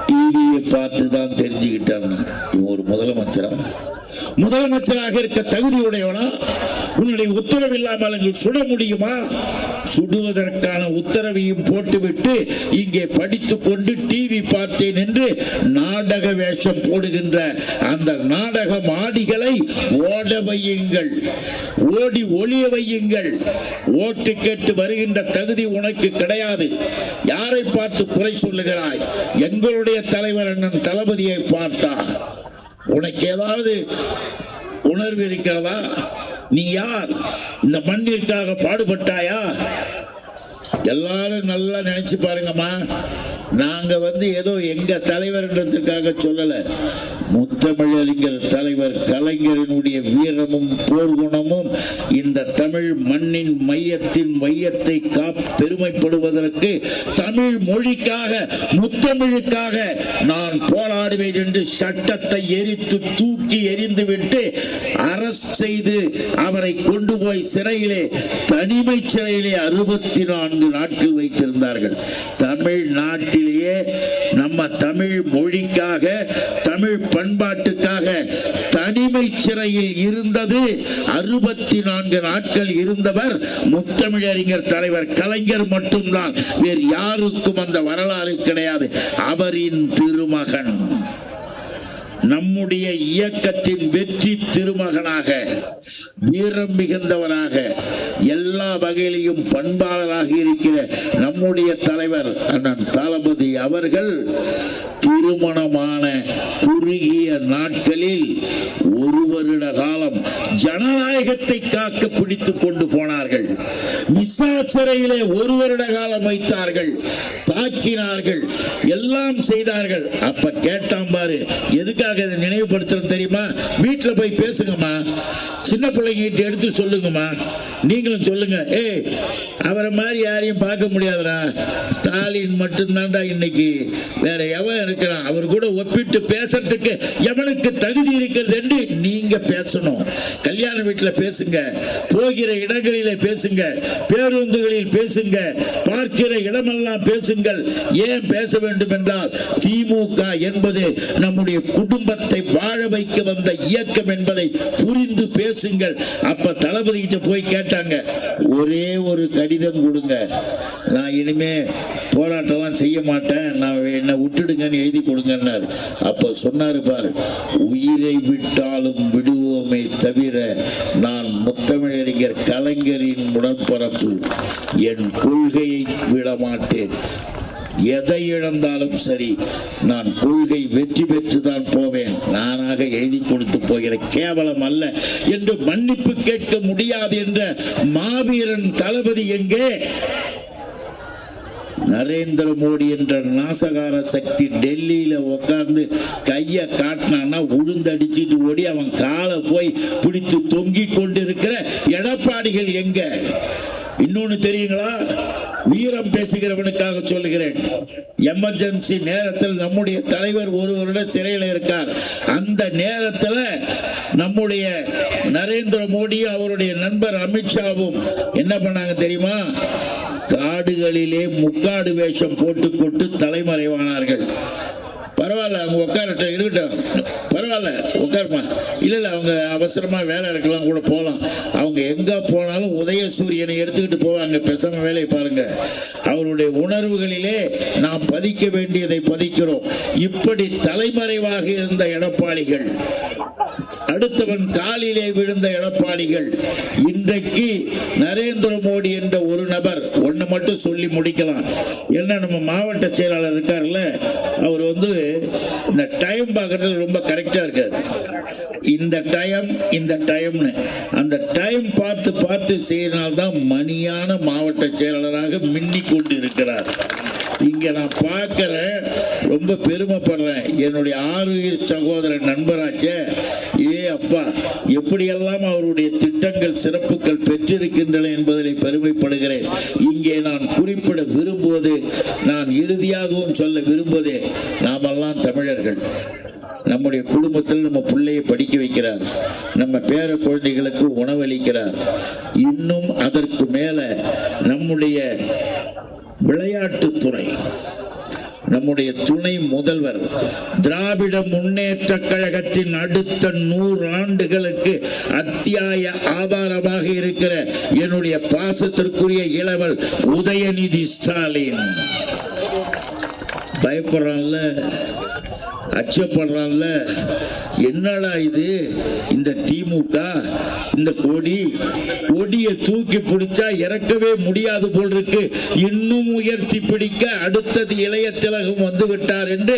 டிவியை பார்த்து தான் தெரிஞ்சுக்கிட்டேன். இவன் ஒரு முதலமைச்சராக இருக்க தகுதி உடையவனா? உன்னுடைய உத்தரவு இல்லாமல் சுட முடியுமா? சுடுவதற்கான உத்தரவையும் போட்டுவிட்டு இங்கே படித்துக் கொண்டு டிவி பார்த்தேன் என்று நாடக வேஷம் போடுகின்ற அந்த நாடக மாடிகளை ஓட வையுங்கள், ஓடி ஒளிய வையுங்கள். ஓட்டு கேட்டு வருகின்ற தகுதி உனக்கு கிடையாது. யாரை பார்த்து குறை சொல்லுகிறாய்? எங்களுடைய தலைவர் அண்ணன் தளபதியை பார்த்தா உனக்கு ஏதாவது உணர்வு இருக்கிறதா? நீ யார்? இந்த மண்ணிற்காக பாடுபட்டாயா? எல்லாரும் நல்லா நினைச்சு பாருங்கம்மா. நாங்க ஏதோ எங்க தலைவர்ன்றதுக்காக சொல்லல. முத்தமிழறிஞர் தலைவர் கலைஞரினுடைய வீரமும் போர்க்குணமும் இந்த தமிழ் மண்ணின் மையத்தை பெருமைப்படுவதற்கு, தமிழ் மொழிக்காக, முத்தமிழுக்காக நான் போராடுவேன் என்று சட்டத்தை எரித்து தூக்கி எறிந்துவிட்டு அரசு செய்து அவரை கொண்டு போய் சிறையிலே, தனிமை சிறையிலே 64 நாட்கள் வைத்திருந்தார்கள். தமிழ்நாட்டிலேயே நம்ம தமிழ் மொழிக்காக, தமிழ் பண்பாட்டுக்காக தனிமை சிறையில் இருந்தது 64 நாட்கள் இருந்தவர் முத்தமிழறிஞர் தலைவர் கலைஞர் மட்டும்தான். வேறு யாருக்கும் அந்த வரலாறு கிடையாது. அவரின் திருமகன், நம்முடைய இயக்கத்தின் வெற்றி திருமகனாக, வீரம் மிகுந்தவராக, எல்லா வகையிலும் பண்பாளராக இருக்கிற நம்முடைய தலைவர் அண்ணன் தளபதி அவர்கள் திருமணமான குறுகிய நாட்களில் 1 வருட காலம் ஜனநாயகத்தை காக்க பிடித்துக் கொண்டு போனார்கள். மிசா சிறையிலே 1 வருட காலம் வைத்தார்கள், தாக்கினார்கள், எல்லாம் செய்தார்கள். அப்ப கேட்டான் பாரு, எதுக்காக இதை நினைவுபடுத்துறது தெரியுமா? வீட்டுல போய் பேசுங்கம்மா, சின்ன பிள்ளைங்கிட்ட எடுத்து சொல்லுங்கம்மா, நீங்களும் சொல்லுங்க. அவரை மாதிரி யாரையும் பார்க்க முடியாதுடா, ஸ்டாலின் மட்டும்தான்டா இன்னைக்கு, வேற எவன் இருக்கிறான் அவர் கூட ஒப்பிட்டு பேசுறதுக்கு எவனுக்கு தகுதி இருக்கிறது என்று நீங்க பேசணும். கல்யாண வீட்டில் பேசுங்க, போகிற இடங்களிலே பேசுங்க, பேருந்துகளில் பேசுங்க, பார்க்கிற இடமெல்லாம் பேசுங்கள். ஏன் பேச வேண்டும் என்றால் திமுக என்பது நம்முடைய குடும்பத்தை வாழ வைக்க வந்த இயக்கம் என்பதை புரிந்து பேசுங்கள். அப்ப தளபதி கிட்ட போய் கேட்டாங்க, ஒரே ஒரு கடிதம் கொடுங்க, நான் இனிமே போராட்டம்லாம் செய்ய மாட்டேன், நான் என்ன விட்டுடுங்கன்னு எழுதி கொடுங்கன்னாரு. அப்ப சொன்னாரு பாரு, உயிரை விட்டாலும் விடுவோமே தவிர நான் முத்தமிழறிஞர் கலைஞரின் உடன்பரப்பு, என் கொள்கையை விட மாட்டேன். எதை இழந்தாலும் சரி, நான் கொள்கை வெற்றி பெற்றுதான் போவேன், நானாக எழுதி கொடுத்து போகிற கேவலம் அல்ல என்று மன்னிப்பு கேட்க முடியாது என்ற மாவீரன் தளபதி எங்கே? நரேந்திர மோடி என்ற நாசகார சக்தி டெல்லியில உட்கார்ந்து கைய காட்டினான்னா உளுந்தடிச்சிட்டு ஓடி அவன் காலை போய் பிடித்து தொங்கிக் கொண்டிருக்கிற எடப்பாடிகள் எங்க? இன்னொன்னு தெரியுங்களா? வீரம் பேசுகிறவனுக்காக சொல்லுகிறேன். எமர்ஜென்சி நேரத்தில் நம்முடைய தலைவர் 1 வருட சிறையில் இருக்கார். அந்த நேரத்தில் நம்முடைய நரேந்திர மோடியும் அவருடைய நண்பர் அமித்ஷாவும் என்ன பண்ணாங்க தெரியுமா? காடுகளிலே முக்காடு வேஷம் போட்டுக்கொண்டு தலைமறைவானார்கள். பரவாயில்ல, அவங்க உட்காரட்டும், இருக்கட்டும், பரவாயில்ல, உட்காருமா. இல்லை அவங்க அவசரமா வேலை இருக்கலாம், கூட போகலாம். அவங்க எங்க போனாலும் உதயசூரியனை எடுத்துக்கிட்டு போவாங்க, பேசாம வேலையை பாருங்க. அவருடைய உணர்வுகளிலே நாம் பதிக்க வேண்டியதை பதிக்கிறோம். இப்படி தலைமறைவாக இருந்த எடப்பாடிகள், அடுத்தவன் காலிலே விழுந்த எடப்பாடிகள், இன்றைக்கு நரேந்திர மோடி என்ற ஒரு நபர், ஒன்னு மட்டும் சொல்லி முடிக்கலாம். என்ன, நம்ம மாவட்ட செயலாளர் இருக்காருல்ல, அவர் இந்த டைம் பார்க்கறது ரொம்ப கரெக்டா இருக்காரு. இந்த டைம்னு அந்த டைம் பார்த்து பார்த்து செய்யறனால்தான் மணியான மாவட்ட செயலாளராக மின்னிக் கொண்டு இருக்கிறார். இங்க நான் பார்க்கிறேன், ரொம்ப பெருமைப்படுறேன். என்னுடைய ஆறுயிர் சகோதரன் நண்பராச்சே, அப்பா எப்படியெல்லாம் அவருடைய திட்டங்கள் சிறப்புகள் பெற்றிருக்கின்றன என்பதில் பெருமைப்படுகிறேன். இங்கே நான் குறிப்பிட விரும்புவது, நான் இறுதியாகவும் சொல்ல விரும்புவதே, நாமெல்லாம் தமிழர்கள். நம்முடைய குடும்பத்தில் நம்ம பிள்ளையை படிக்க வைக்கிறார், நம்ம பேர குழந்தைகளுக்கு உணவளிக்கிறார். இன்னும் அதற்கு மேல நம்முடைய விளையாட்டுத்துறை, நம்முடைய துணை முதல்வர், திராவிட முன்னேற்ற கழகத்தின் அடுத்த 100 ஆண்டுகளுக்கு அத்தியாய ஆதாரமாக இருக்கிற என்னுடைய பாசத்திற்குரிய இளவல் உதயநிதி ஸ்டாலின் பயப்படுறான்ல, அச்சப்படுறான்ல. என்னடா இது, இந்த திமுக, இந்த கொடியை தூக்கி பிடிச்சா இறக்கவே முடியாது போல் இருக்கு, இன்னும் உயர்த்தி பிடிக்க அடுத்தது இளைய திலகம் வந்து விட்டார் என்று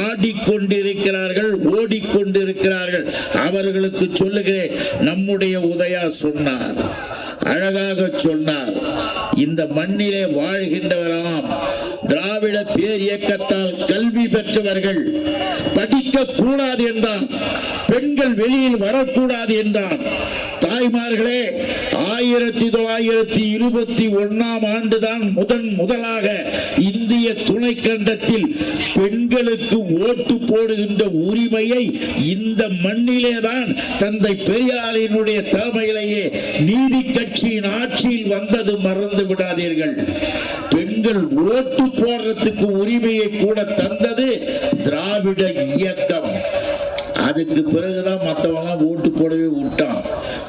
ஆடிக்கொண்டிருக்கிறார்கள், ஓடிக்கொண்டிருக்கிறார்கள். அவர்களுக்கு சொல்லுகிறேன், நம்முடைய உதயா சொன்னார், அழகாக சொன்னார், இந்த மண்ணிலே வாழ்கின்றவராம் திராவிட பேர் இயக்கத்தால் கல்வி பெற்றவர்கள் படிக்க கூடாது என்றான், பெண்கள் வெளியில் வரக்கூடாது என்றான். தாய்மார்களே, 1921ஆம் ஆண்டுதான் முதலாக இந்திய துணை கண்டத்தில் பெண்களுக்கு ஓட்டு போடுகின்ற உரிமையை இந்த மண்ணிலேதான் தந்தை பெரியாரினுடைய தலைமையிலேயே நீதி கட்சியின் ஆட்சியில் வந்தது மறந்து விடாதீர்கள். பெண்கள் ஓட்டு போடுறதுக்கு உரிமையை கூட தந்தது திராவிட இயக்கம். அதுக்கு பிறகுதான் மற்றவங்க ஓட்டு போடவே விட்டான்.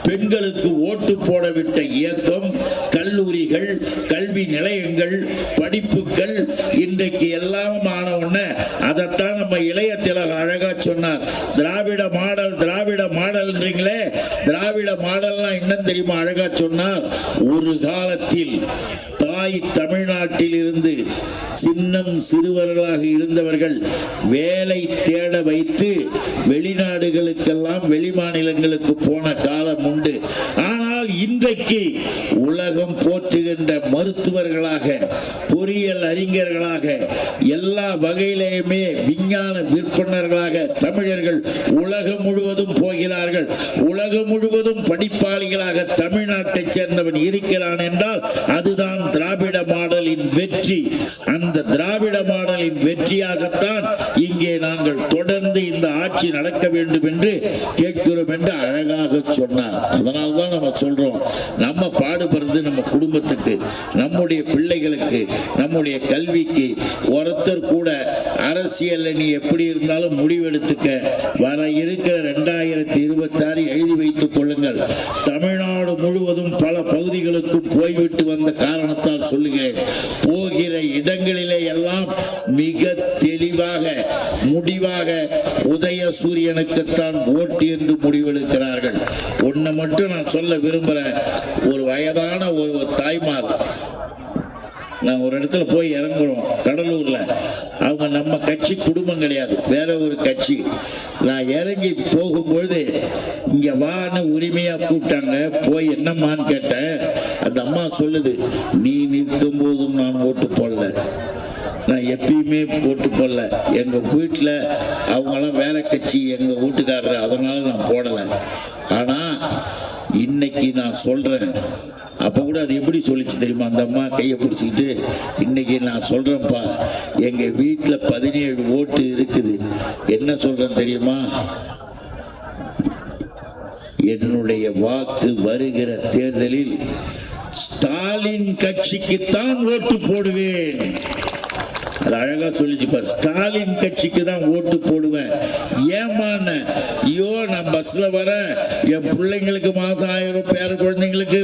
பெண்களுக்கு ஓட்டு போட விட்ட இயக்கம், கல்லூரிகள், கல்வி நிலையங்கள், படிப்புகள் இன்றைக்கு எல்லாம் ஆனவுடனே அதைத்தான் நம்ம இளைய திலகம் அழகா சொன்னார். திராவிட மாடல், திராவிட மாடல்ன்றீங்களே, திராவிட மாடல்னா என்ன தெரியுமா அழகா சொன்னார்? ஒரு காலத்தில் தாய் தமிழ்நாட்டில் இருந்து சின்னம் சிறுவர்களாக இருந்தவர்கள் வேலை தேட வைத்து வெளிநாடுகளுக்கெல்லாம் வெளிமாநிலங்களுக்கு போன காலம் உண்டு. ஆனால் இன்றைக்கு உலகம் போற்றுகின்ற மருத்துவர்களாக, பொறியியல் அறிஞர்களாக, எல்லா வகையிலேயுமே விஞ்ஞான விற்பனர்களாக தமிழர்கள் உலகம் முழுவதும் போகிறார்கள். உலகம் முழுவதும் படிப்பாளிகளாக தமிழ்நாட்டை சேர்ந்தவன் இருக்கிறான் என்றால் அதுதான் திராவிட மாடலின் வெற்றி. அந்த திராவிட மாடலின் வெற்றியாகத்தான் இங்கே நாங்கள் தொடர்ந்து இந்த ஆட்சி நடக்க வேண்டும் என்று கேட்கிறோம் என்று அழகாக சொன்னார். அதனால்தான் நம்ம சொல்றோம், நம்ம பாடுபடுறது நம்ம குடும்பத்துக்கு, நம்முடைய பிள்ளைகளுக்கு, நம்முடைய கல்விக்கு. ஒருத்தர் கூட அரசியல் நீ எப்படி இருந்தாலும் முடிவெடுத்துக்க, வர இருக்கிற 2026 எழுதி வைத்துக் கொள்ளுங்கள். தமிழ்நாடு முழுவதும் பல பகுதிகளுக்கும் போய்விட்டு வந்த காரணத்தால் சொல்லுகிறேன், போகிற இடங்களிலே எல்லாம் மிக தெளிவாக முடிவாக உதயசூரியனுக்குத்தான் ஓட்டு என்று முடிவெடுக்கிறார்கள். ஒன்றை மட்டும் நான் சொல்ல விரும்புகிறேன். ஒரு வயதான ஒரு தாய்மார், நான் ஒரு இடத்துல போய் இறங்குறோம் கடலூர்ல, அவங்க நம்ம கட்சி குடும்பம் கிடையாது, வேற ஒரு கட்சி. நான் இறங்கி போகும்பொழுது இங்க வான்னு உரிமையா கூப்பிட்டாங்க. போய் என்னம்மான்னு கேட்டேன். அந்த அம்மா சொல்லுது, நீ நிற்கும் போதும் நான் ஓட்டு போடல, நான் எப்பயுமே ஓட்டு போடல, எங்க வீட்டில் அவங்களாம் வேற கட்சி, எங்க வீட்டுக்காரர், அதனால நான் போடலை. ஆனா இன்னைக்கு நான் சொல்றேன். அப்ப கூட அது எப்படி சொல்லிச்சு தெரியுமா? அந்த அம்மா கையை பிடிச்சிக்கிட்டு, இன்னைக்கு நான் சொல்றேன்ப்பா, எங்க வீட்டில் 17 ஓட்டு இருக்குது. என்ன சொல்றேன் தெரியுமா? என்னுடைய வாக்கு வருகிற தேர்தலில் ஸ்டாலின் கட்சிக்குத்தான் ஓட்டு போடுவேன். அது அழகா சொல்லிச்சுப்பா, ஸ்டாலின் கட்சிக்கு தான் ஓட்டு போடுவேன். ஏமான, ஐயோ நான் பஸ்ல வர, என் பிள்ளைங்களுக்கு மாசம் 1000 பேர குழந்தைங்களுக்கு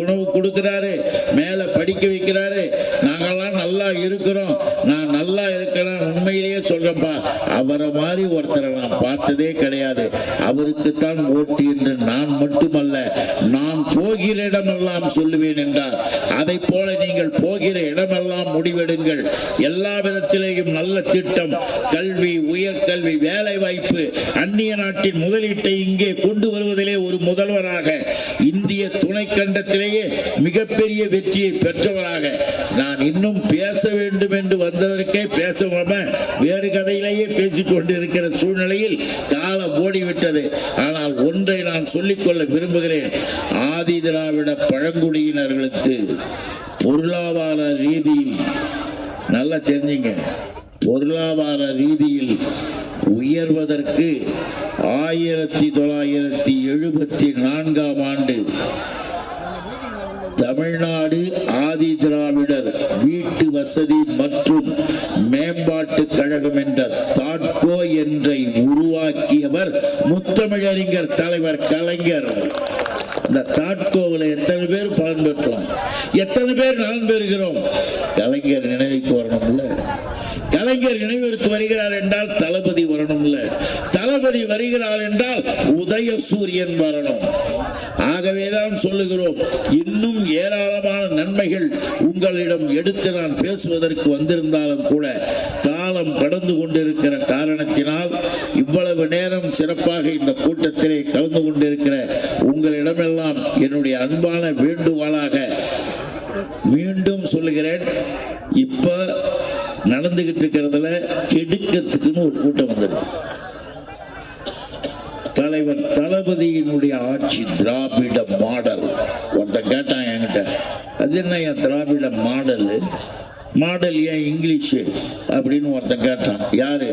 உணவு கொடுக்கிறாரு, மேல படிக்க வைக்கிறாரு, நாங்கெல்லாம் நல்லா இருக்கிறோம், நான் நல்லா இருக்கிறேன். உண்மையிலேயே சொல்றேன்ப்பா, அவரை மாதிரி ஒருத்தரை நான் பார்த்ததே கிடையாது. அவருக்குத்தான் ஓட்டு என்று நான் மட்டுமல்ல, நான் போகிற இடமெல்லாம் சொல்லுவேன் என்றார். அதை போல நீங்கள் போகிற இடமெல்லாம் முடிவெடுங்கள். எல்லா விதத்திலேயும் நல்ல திட்டம், கல்வி, உயர்கல்வி, வேலை வாய்ப்பு, அந்நிய நாட்டின் முதலீட்டை இங்கே கொண்டு வருவதிலே ஒரு முதல்வராக, இந்திய துணைக்கண்டத்திலேயே மிகப்பெரிய வெற்றியை பெற்றவராக. நான் இன்னும் பேச வேண்டும் என்று வந்ததற்கே பேசாம வேறு கதையிலேயே பேசிக் கொண்டிருக்கிற சூழ்நிலையில் காலம் ஓடிவிட்டது. ஆனால் ஒன்றை நான் சொல்லிக்கொள்ள விரும்புகிறேன். ஆதி திராவிட பழங்குடியினர்களுக்கு பொருளாதார ரீதியில், நல்லா தெரிஞ்சுங்க, பொருளாதார ரீதியில் உயர்வதற்கு 1974ஆம் ஆண்டு தமிழ்நாடு ஆதி திராவிடர் வீட்டு வசதி மற்றும் மேம்பாட்டு கழகம் என்ற தாட்கோ என்றை உருவாக்கியவர் முத்தமிழறிஞர் தலைவர் கலைஞர். இந்த தாட்கோவில் எத்தனை பேர் பலன் பெற்றோம், எத்தனை பேர் நலன் பெறுகிறோம்? கலைஞர் நினைவுக்கு வரணும்ல. கலைஞர் நினைவிற்கு வருகிறார் என்றால் தளபதி வரணும்ல. தளபதி வருகிறார் என்றால் உதயசூரியன் வரணும். ஆகவேதான் சொல்லுகிறோம், இன்னும் ஏராளமான நன்மைகள் உங்களிடம் எடுத்து நான் பேசுவதற்கு வந்திருந்தாலும் கூட காலம் கடந்து கொண்டிருக்கிற காரணத்தினால் இவ்வளவு நேரம் சிறப்பாக இந்த கூட்டத்திலே கலந்து கொண்டிருக்கிற உங்களிடமெல்லாம் என்னுடைய அன்பான வேண்டுகோளாக மீண்டும் சொல்லுகிறேன், இப்ப நடந்துகிட்டு இருக்கிறதுல கெடுக்கிறதுக்குன்னு ஒரு கூட்டம் வந்திருக்கு. தலைவர் தளபதியினுடைய ஆட்சி திராவிட மாடல். ஒருத்தன் கேட்டான் என்கிட்ட, அது என்ன என் திராவிட மாடல், மாடல் ஏன் இங்கிலீஷ் அப்படின்னு ஒருத்தன் கேட்டான். யாரு?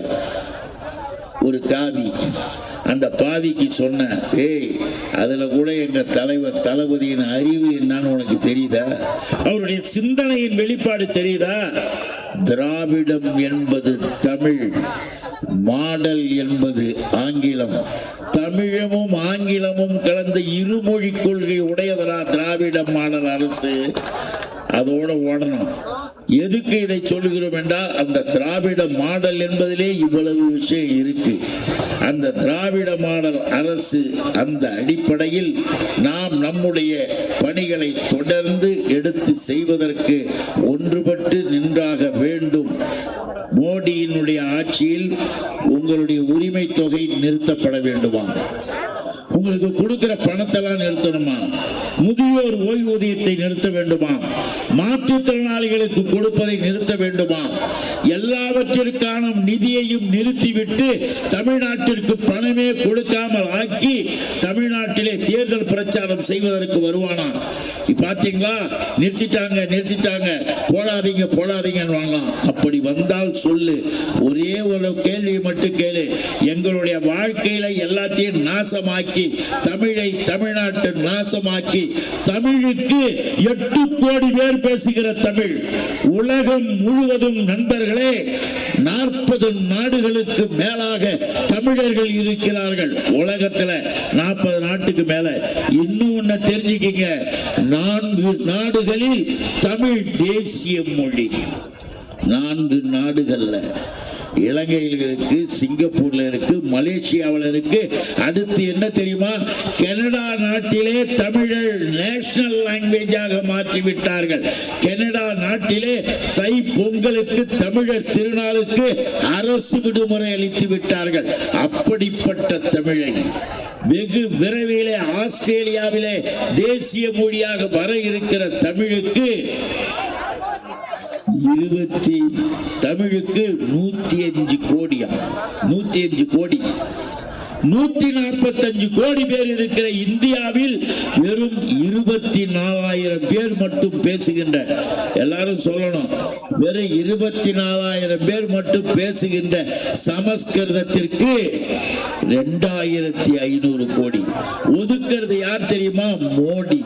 ஒரு காவி. அந்த பாவிக்கு சொன்ன, ஏய் அதுல கூட எங்க தலைவர் தளபதியின் அறிவு என்னன்னு உனக்கு தெரியுதா? அவருடைய சிந்தனையின் வெளிப்பாடு தெரியுதா? திராவிடம் என்பது தமிழ், மாடல் என்பது ஆங்கிலம். தமிழமும் ஆங்கிலமும் கலந்த இருமொழி கொள்கை உடையதா திராவிட மாடல் அரசு. அதோட ஓடணும். எதுக்கு இதை சொல்லுகிறோம் என்றால் அந்த திராவிட மாடல் என்பதிலே இவ்வளவு விஷயம் இருக்கு. அந்த திராவிட மாடல் அரசு அந்த அடிப்படையில் நாம் நம்முடைய பணிகளை தொடர்ந்து எடுத்து செய்வதற்கு ஒன்றுபட்டு நின்றாக வேண்டும். மோடியினுடைய ஆட்சியில் உங்களுடைய உரிமை தொகை நிறுத்தப்பட வேண்டுமா? உங்களுக்கு கொடுக்கிற பணத்தெல்லாம் நிறுத்தணுமா? முதியோர் ஓய்வூதியத்தை நிறுத்த வேண்டுமா? மாற்றுத்திறனாளிகளுக்கு கொடுப்பதை நிறுத்த வேண்டுமா? எல்லாவற்றிற்கான நிதியையும் நிறுத்திவிட்டு தமிழ்நாட்டிற்கு பணமே கொடுக்காமல் ஆக்கி தமிழ்நாட்டிலே தேர்தல் பிரச்சாரம் செய்வதற்கு வருவானா? பாத்தீங்களா, நிறுத்திட்டாங்க, போடாதீங்கன்னு வாங்கலாம். அப்படி வந்தால் சொல்லு, ஒரே ஒரு கேள்வி மட்டும் கேளு. எங்களுடைய வாழ்க்கையில எல்லாத்தையும் நாசமாக்கி தமிழ்நாட்டை நாசமாக்கி தமிழுக்கு 8 கோடி பேர் பேசுகிற தமிழ் உலகம் முழுவதும் நண்பர்களே 40 நாடுகளுக்கு மேலாக தமிழர்கள் இருக்கிறார்கள். உலகத்துல 40 நாட்டுக்கு மேல. இன்னும் ஒண்ணு தெரிஞ்சுக்கீங்க, 4 நாடுகளில் தமிழ் தேசிய மொழி. 4 நாடுகள்ல இலங்கையில் இருக்கு, சிங்கப்பூர்ல இருக்கு, மலேசியாவில் இருக்கு. அடுத்து என்ன தெரியுமா? கனடா நாட்டிலே தமிழர் நேஷனல் லாங்குவேஜாக மாற்றி விட்டார்கள். கனடா நாட்டிலே தை பொங்கலுக்கு தமிழர் திருநாளுக்கு அரசு விடுமுறை அளித்து விட்டார்கள். அப்படிப்பட்ட தமிழை வெகு விரைவிலே ஆஸ்திரேலியாவிலே தேசிய மொழியாக வர இருக்கிற தமிழுக்கு தமிழுக்கு 105 கோடியா? 105 கோடி. 145 கோடி பேர் இருக்கிற இந்தியாவில் வெறும் 24,000 பேர் மட்டும் பேசுகின்ற, எல்லாரும் சொல்லணும், வெறும் 24,000 பேர் மட்டும் பேசுகின்ற சமஸ்கிருதத்திற்கு 2,500 கோடி. ஒதுக்குறது யார் தெரியுமா? மோடி.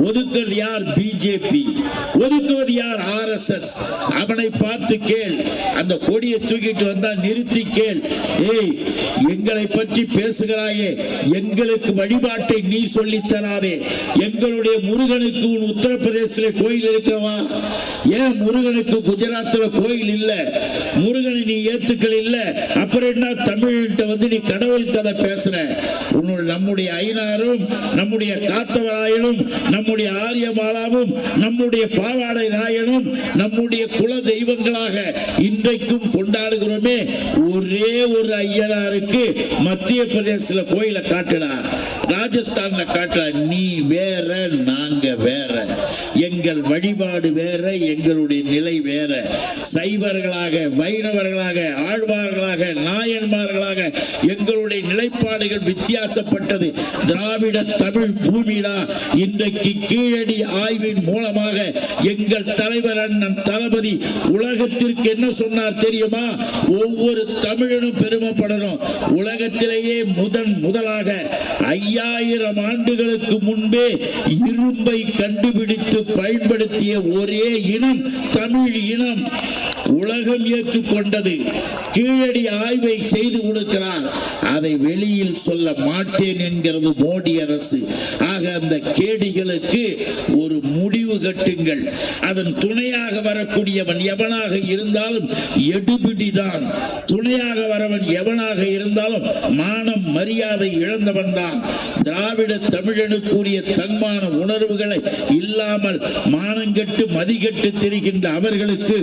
ஒதுக்குறது யார்? பிஜேபி. ஒதுக்குவது யார்? RSS. அவனை பார்த்து கேள். அந்த கொடியை தூக்கிட்டு வந்தா நிறுத்தி கேள். ஏய், எங்களை பற்றி பேசுகிறாயே, எங்களுக்கு வழிபாட்டை நீ சொல்லி தராதே. எங்களுடைய முருகனுக்கு உன் உத்தரப்பிரதேசத்தில் கோயில் இருக்கிறவா? ஏன் முருகனுக்கு குஜராத்தில் கோயில் இல்ல? முருகனை நீ ஏத்துக்கள் இல்ல, அப்புறம் என்ன தமிழ்கிட்ட வந்து நீ கடவுள் கதை பேசுற? நம்முடைய ஐநாரும் நம்முடைய காத்தவராயனும் நம்முடைய ஆரியமாலாவும் நம்முடைய பாவாடை ராயனும் நம்முடைய குல தெய்வங்களாக இன்றைக்கும் கொண்டாடுகிறோமே. ஒரே ஒரு ஐயனாருக்கு மத்திய பிரதேசத்தில் கோயிலை காட்டுடா, ராஜஸ்தான்ல காட்டுடா. நீ வேற, நாங்க வேற. எங்கள் வழிபாடு வேற, எங்களுடைய நிலை வேற. சைவர்களாக, வைணவர்களாக, ஆழ்வார்களாக, நாயன்மார்களாக எங்களுடைய நிலைப்பாடுகள் வித்தியாசப்பட்டது. திராவிட தமிழ் பூமிடா. இன்றைக்கு கீழடி ஆய்வின் மூலமாக எங்கள் தலைவர் அண்ணன் தளபதி உலகத்திற்கு என்ன சொன்னார் தெரியுமா? ஒவ்வொரு தமிழனும் பெருமைப்படணும். உலகத்திலேயே முதலாக 5000 ஆண்டுகளுக்கு முன்பே இரும்பை கண்டுபிடித்து பயன்படுத்திய ஒரே இனம் தமிழ் இனம். உலகம் ஏற்றுக்கொண்டது. கீழடி ஆய்வை செய்து கொடுக்கிறார். அதை வெளியில் சொல்ல மாட்டேன் என்கிறது மோடி அரசு. ஆக அந்த கேடிகளுக்கு ஒரு முடிவு கட்டுங்கள். அதன் துணையாக வரக்கூடியவன் எவனாக இருந்தாலும் எடுபிடிதான். துணையாக வரவன் எவனாக இருந்தாலும் மானம் மரியாதை இழந்தவன் தான். திராவிட தமிழனுக்குரிய தன்மான உணர்வுகளை இல்லாமல் மானங்கெட்டு மதிகெட்டு திரிகின்ற அவர்களுக்கு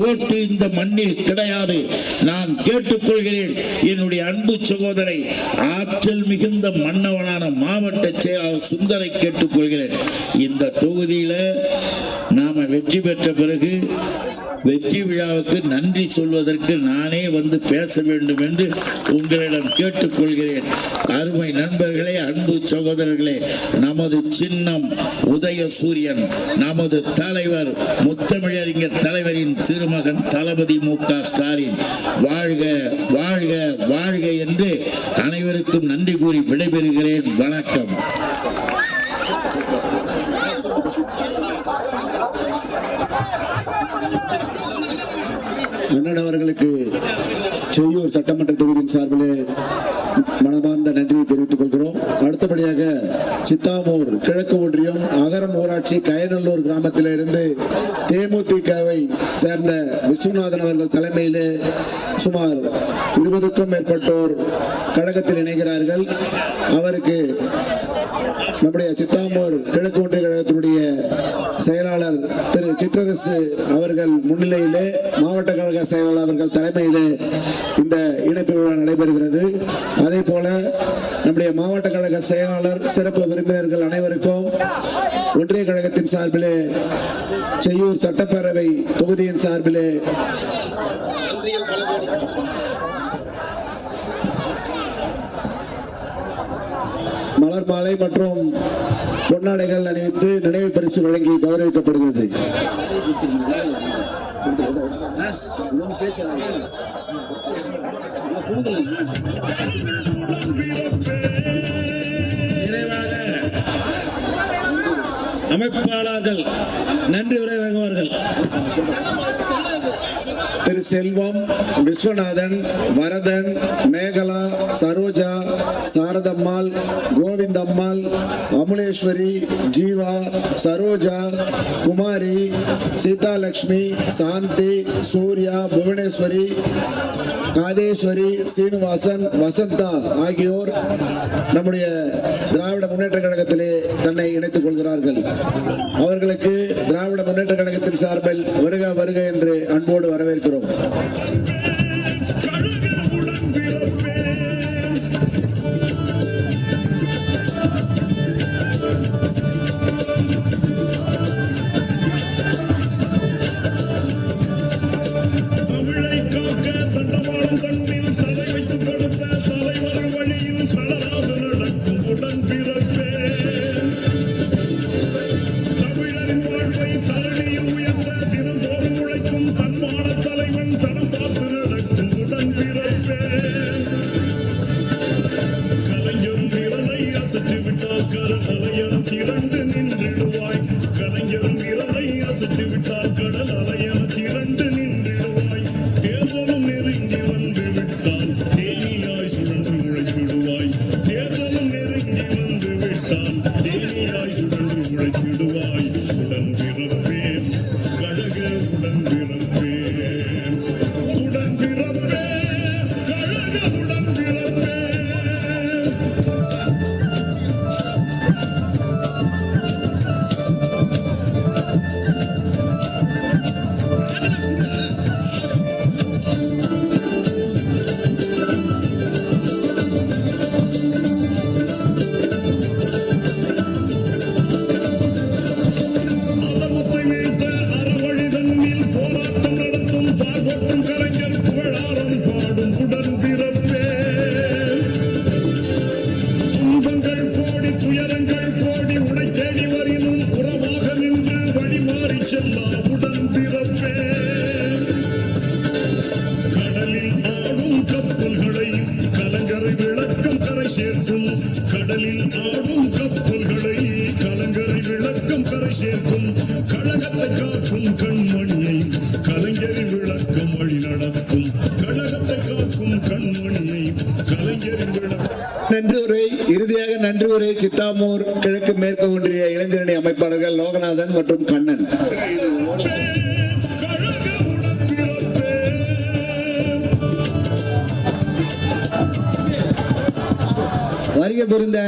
ஓட்டு இந்த மண்ணில் கிடையாது. நான் கேட்டுக்கொள்கிறேன், என்னுடைய அன்பு சகோதரை, ஆற்றல் மிகுந்த மன்னவனான மாவட்ட செயலாளர் சுந்தரை கேட்டுக்கொள்கிறேன். இந்த தொகுதியில நாம வெற்றி பெற்ற பிறகு வெற்றி விழாவுக்கு நன்றி சொல்வதற்கு நானே வந்து பேச வேண்டும் என்று உங்களிடம் கேட்டுக்கொள்கிறேன். அருமை நண்பர்களே, அன்பு சகோதரர்களே, நமது சின்னம் உதயசூரியன். நமது தலைவர் முத்தமிழறிஞர் தலைவரின் திருமகன் தளபதி மு.க. ஸ்டாலின் வாழ்க வாழ்க வாழ்க என்று அனைவருக்கும் நன்றி கூறி விடைபெறுகிறேன். வணக்கம். அண்ணன் அவர்களுக்கு செய்யூர் சட்டமன்ற தொகுதியின் சார்பிலே மனமார்ந்த நன்றியை தெரிவித்துக் கொள்கிறோம். அடுத்தபடி அடுத்தபடியாக சித்தாமூர் கிழக்கு ஒன்றியம் அகரம் ஊராட்சி கயநல்லூர் கிராமத்திலிருந்து தேமுதிகவை சேர்ந்த விஸ்வநாதன் அவர்கள் தலைமையிலே சுமார் 20க்கும் மேற்பட்டோர் கழகத்தில் இணைகிறார்கள். அவருக்கு நம்முடைய சித்தாமூர் கிழக்கு ஒன்றிய கழகத்தினுடைய செயலாளர் திரு சிற்றரசு அவர்கள் முன்னிலையிலே, மாவட்ட கழக செயலாளர் அவர்கள் தலைமையிலே இந்த இணைப்பு விழா நடைபெறுகிறது. அதே போல நம்முடைய மாவட்ட கழக செயலாளர், சிறப்பு விருந்தினர்கள் அனைவருக்கும் ஒன்றிய கழகத்தின் சார்பிலே, செய்யூர் சட்டப்பேரவை தொகுதியின் சார்பிலே மலர் மாலை மற்றும் பொன்னாடைகள் அணிவித்து நினைவு பரிசு வழங்கி கௌரவிக்கப்படுகிறது. அமைப்பாளர்கள் நன்றி உரை வழங்குவார்கள். திரு செல்வம், விஸ்வநாதன், வரதன், மேகலா, சரோஜா, சாரதம்மாள், கோவிந்தம்மாள், அமுலேஸ்வரி, ஜீவா, சரோஜா, குமாரி, சீதாலட்சுமி, சாந்தி, சூர்யா, புவனேஸ்வரி, காதேஸ்வரி, சீனிவாசன், வசந்தா ஆகியோர் நம்முடைய திராவிட முன்னேற்ற கழகத்திலே தன்னை இணைத்துக் கொள்கிறார்கள். அவர்களுக்கு திராவிட முன்னேற்ற கழகத்தின் சார்பில் வருக வருக என்று அன்போடு வரவேற்கிறோம். இறுதியாக நன்றி உரை சித்தாமூர் கிழக்கு மேற்கு ஒன்றிய இளைஞரணி அமைப்பாளர்கள் லோகநாதன் மற்றும் கண்ணன். வருகை புரிந்த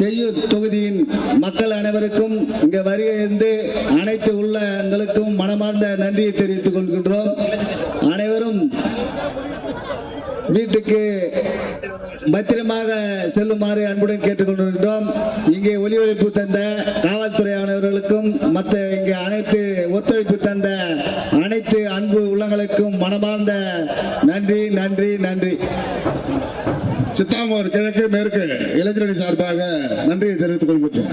செய்யூர் தொகுதியின் மக்கள் அனைவருக்கும், இங்க வருகை இருந்து அனைத்து உள்ளங்களுக்கும் மனமார்ந்த நன்றியை தெரிவித்துக் கொள்கின்றோம். அனைவரும் வீட்டுக்கு பத்திரமாக செல்லுமாறு அன்புடன் கேட்டுக்கொண்டிருக்கிறோம். இங்கே ஒலிபரப்பு தந்த காவல்துறை அனைவர்களுக்கும், மற்ற இங்கே அனைத்து ஒத்துழைப்பு தந்த அனைத்து அன்பு உள்ளங்களுக்கும் மனமார்ந்த நன்றி நன்றி நன்றி. சித்தாமூர் கிழக்கு மேற்கு இளைஞரணி சார்பாக நன்றியை தெரிவித்துக் கொள்கிறேன்.